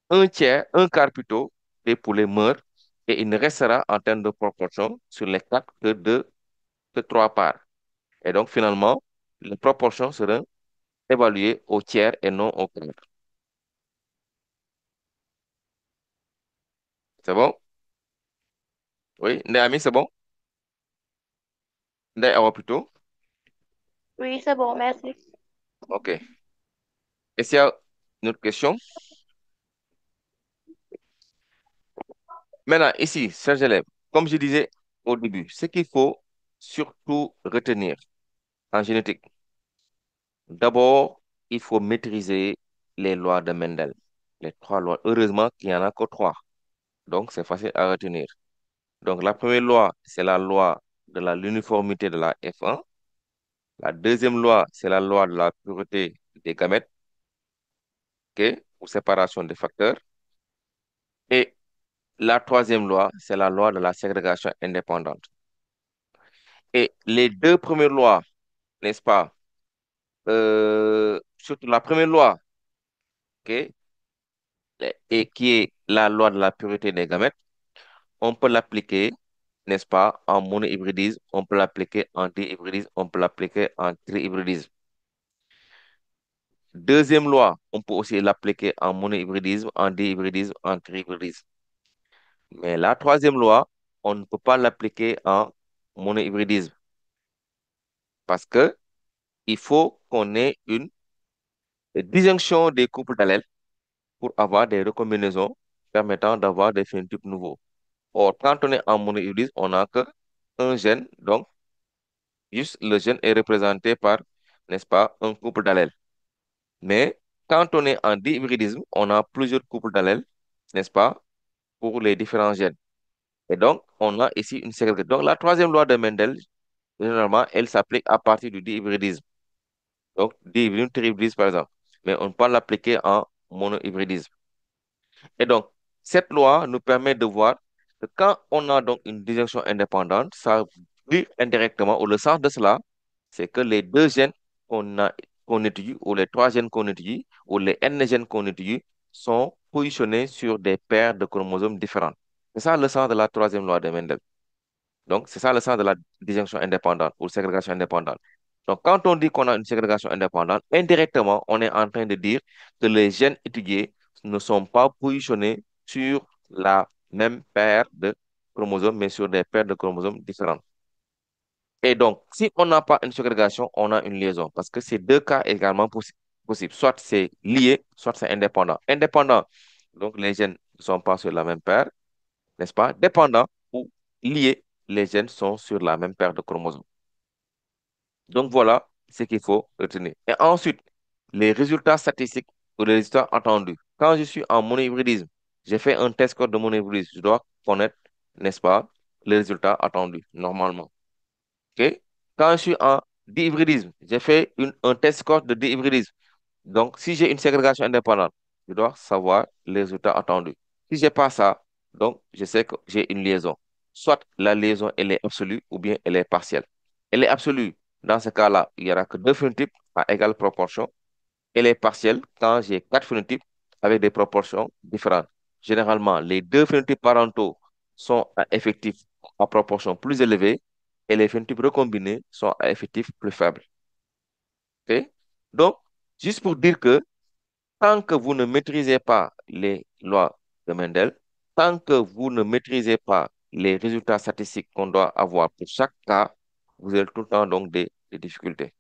un tiers, un quart plutôt des poulets meurent et il ne restera en termes de proportion sur les quatre que trois parts. Et donc, finalement, les proportions seront évaluées au tiers et non au quart. C'est bon? Oui, Ndéami, c'est bon? Ndé Awa plutôt? Oui, c'est bon, merci. OK. Est-ce qu'il y a une autre question? Maintenant, ici, chers élèves, comme je disais au début, ce qu'il faut surtout retenir en génétique, d'abord, il faut maîtriser les lois de Mendel, les trois lois. Heureusement qu'il n'y en a que trois, donc c'est facile à retenir. Donc la première loi, c'est la loi de l'uniformité de la F1. La deuxième loi, c'est la loi de la pureté des gamètes, OK, ou séparation des facteurs. Et la troisième loi, c'est la loi de la ségrégation indépendante. Et les deux premières lois, n'est-ce pas? Surtout la première loi, OK, et qui est la loi de la pureté des gamètes, on peut l'appliquer, n'est-ce pas, en monohybridisme, on peut l'appliquer en dihybridisme, on peut l'appliquer en trihybridisme. Deuxième loi, on peut aussi l'appliquer en monohybridisme, en dihybridisme, en trihybridisme. Mais la troisième loi, on ne peut pas l'appliquer en monohybridisme parce que il faut qu'on ait une disjonction des couples d'allèles pour avoir des recombinaisons permettant d'avoir des phénotypes nouveaux. Or, quand on est en monohybridisme, on n'a qu'un gène, donc juste le gène est représenté par, n'est-ce pas, un couple d'allèles. Mais quand on est en dihybridisme, on a plusieurs couples d'allèles, n'est-ce pas, pour les différents gènes. Et donc, on a ici une ségrégation. Donc, la troisième loi de Mendel, généralement, elle s'applique à partir du dihybridisme. Donc, dihybridisme, trihybridisme, par exemple. Mais on ne peut pas l'appliquer en monohybridisme. Et donc, cette loi nous permet de voir que quand on a donc une disjonction indépendante, ça veut dire indirectement, ou le sens de cela, c'est que les deux gènes qu'on étudie, ou les trois gènes qu'on étudie, ou les N gènes qu'on étudie, sont positionnés sur des paires de chromosomes différentes. C'est ça le sens de la troisième loi de Mendel. Donc, c'est ça le sens de la disjonction indépendante ou ségrégation indépendante. Donc, quand on dit qu'on a une ségrégation indépendante, indirectement, on est en train de dire que les gènes étudiés ne sont pas positionnés sur la même paire de chromosomes, mais sur des paires de chromosomes différentes. Et donc, si on n'a pas une ségrégation, on a une liaison, parce que ces deux cas également possibles. Soit c'est lié, soit c'est indépendant. Indépendant, donc les gènes ne sont pas sur la même paire, n'est-ce pas? Dépendant ou lié, les gènes sont sur la même paire de chromosomes. Donc voilà ce qu'il faut retenir. Et ensuite, les résultats statistiques ou les résultats attendus. Quand je suis en monohybridisme, j'ai fait un test score de monohybridisme, je dois connaître, n'est-ce pas, les résultats attendus normalement. OK? Quand je suis en dihybridisme, j'ai fait un test score de dihybridisme. Donc, si j'ai une ségrégation indépendante, je dois savoir les résultats attendus. Si je n'ai pas ça, donc je sais que j'ai une liaison. Soit la liaison, elle est absolue ou bien elle est partielle. Elle est absolue. Dans ce cas-là, il n'y aura que deux phénotypes à égale proportion. Elle est partielle quand j'ai quatre phénotypes avec des proportions différentes. Généralement, les deux phénotypes parentaux sont à effectifs à proportion plus élevée et les phénotypes recombinés sont à effectifs plus faibles. OK? Donc, juste pour dire que tant que vous ne maîtrisez pas les lois de Mendel, tant que vous ne maîtrisez pas les résultats statistiques qu'on doit avoir pour chaque cas, vous avez tout le temps donc des difficultés.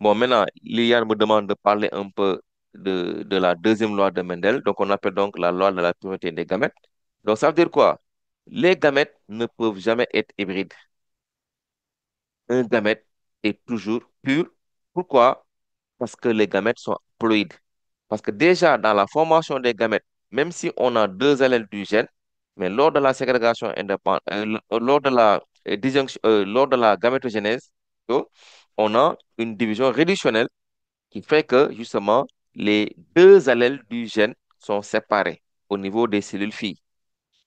Bon, maintenant, Liliane me demande de parler un peu de la deuxième loi de Mendel. Donc, on appelle donc la loi de la pureté des gamètes. Donc, ça veut dire quoi? Les gamètes ne peuvent jamais être hybrides. Un gamète est toujours pur. Pourquoi? Parce que les gamètes sont haploïdes. Parce que déjà, dans la formation des gamètes, même si on a deux allèles du gène, mais lors de la ségrégation indépendante, lors de la lors de la gamétogénèse, on a une division réductionnelle qui fait que, justement, les deux allèles du gène sont séparés au niveau des cellules filles.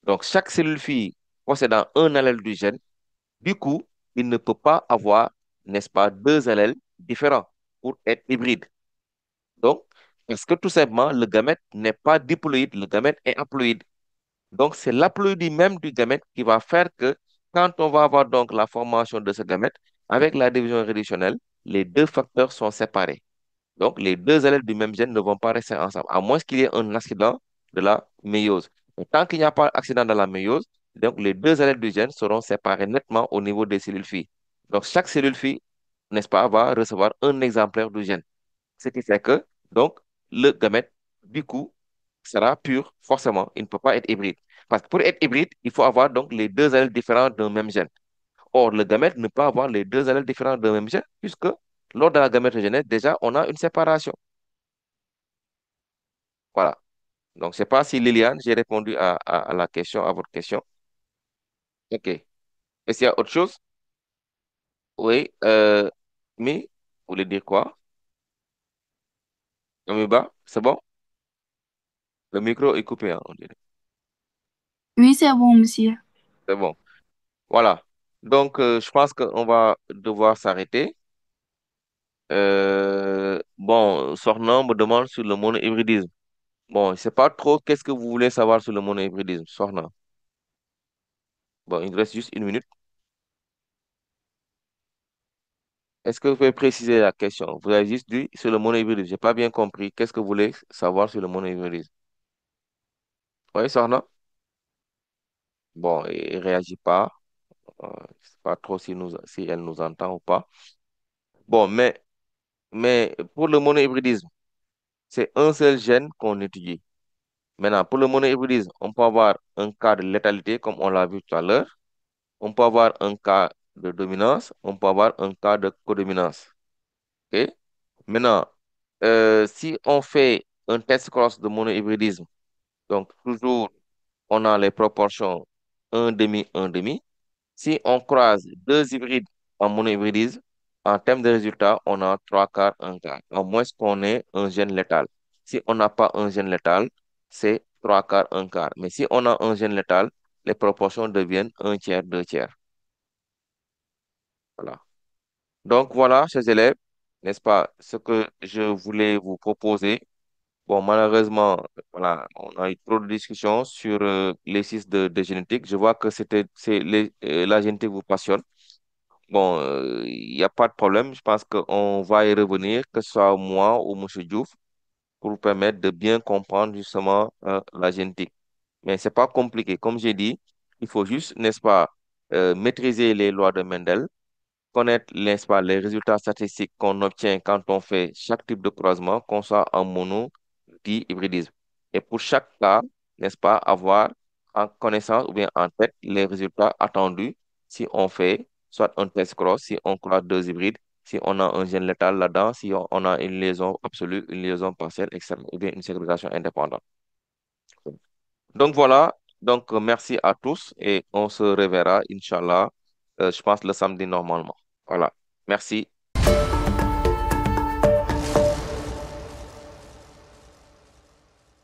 Donc, chaque cellule fille possédant un allèle du gène, du coup, il ne peut pas avoir, n'est-ce pas, deux allèles différents pour être hybride. Donc, parce que tout simplement, le gamète n'est pas diploïde, le gamète est haploïde. Donc, c'est l'haploïdie même du gamète qui va faire que quand on va avoir donc la formation de ce gamète, avec la division réductionnelle, les deux facteurs sont séparés. Donc, les deux allèles du même gène ne vont pas rester ensemble, à moins qu'il y ait un accident de la méiose. Mais tant qu'il n'y a pas d'accident dans la méiose, donc les deux allèles du gène seront séparés nettement au niveau des cellules filles. Donc chaque cellule fille, n'est-ce pas, va recevoir un exemplaire du gène. Ce qui fait que, donc, le gamète, du coup, sera pur, forcément. Il ne peut pas être hybride. Parce que pour être hybride, il faut avoir donc les deux allèles différents d'un même gène. Or, le gamète ne peut pas avoir les deux allèles différents d'un même gène, puisque lors de la gamétogenèse, déjà, on a une séparation. Voilà. Donc, je ne sais pas si Liliane, j'ai répondu à la question, à votre question. OK. Est-ce qu'il y a autre chose? Oui. Mais, vous voulez dire quoi? Amiba, c'est bon? Le micro est coupé, hein, on dirait. Oui, c'est bon, monsieur. C'est bon. Voilà. Donc, je pense qu'on va devoir s'arrêter. Bon, Sornan me demande sur le monohybridisme. Bon, je ne sais pas trop qu'est-ce que vous voulez savoir sur le monohybridisme, Sornan. Bon, il reste juste une minute. Est-ce que vous pouvez préciser la question? Vous avez juste dit sur le monohybridisme. Je n'ai pas bien compris. Qu'est-ce que vous voulez savoir sur le monohybridisme? Oui, Sornan? Bon, il ne réagit pas. Je ne sais pas trop si elle nous entend ou pas. Bon, mais pour le monohybridisme, c'est un seul gène qu'on étudie. Maintenant, pour le monohybridisme, on peut avoir un cas de létalité, comme on l'a vu tout à l'heure. On peut avoir un cas de dominance. On peut avoir un cas de codominance. OK? Maintenant, si on fait un test cross de monohybridisme, donc toujours, on a les proportions un demi, un demi. Si on croise deux hybrides en monohybridisme, en termes de résultats, on a trois quarts, un quart, à moins qu'on ait un gène létal. Si on n'a pas un gène létal, c'est trois quarts, un quart. Mais si on a un gène létal, les proportions deviennent un tiers, deux tiers. Voilà. Donc voilà, chers élèves, n'est-ce pas, ce que je voulais vous proposer. Bon, malheureusement, voilà, on a eu trop de discussions sur les systèmes de génétique. Je vois que la génétique vous passionne. Bon, il n'y a pas de problème. Je pense qu'on va y revenir, que ce soit moi ou M. Diouf, pour vous permettre de bien comprendre justement la génétique. Mais c'est pas compliqué. Comme j'ai dit, il faut juste, n'est-ce pas, maîtriser les lois de Mendel, connaître, n'est-ce pas, les résultats statistiques qu'on obtient quand on fait chaque type de croisement, qu'on soit en mono, dit hybridisme. Et pour chaque cas, n'est-ce pas, avoir en connaissance ou bien en tête les résultats attendus si on fait soit un test cross, si on croise deux hybrides, si on a un gène létal là-dedans, si on a une liaison absolue, une liaison partielle, etc., ou bien une ségrégation indépendante. Donc voilà, donc merci à tous et on se reverra, Inch'Allah, je pense le samedi normalement. Voilà, merci.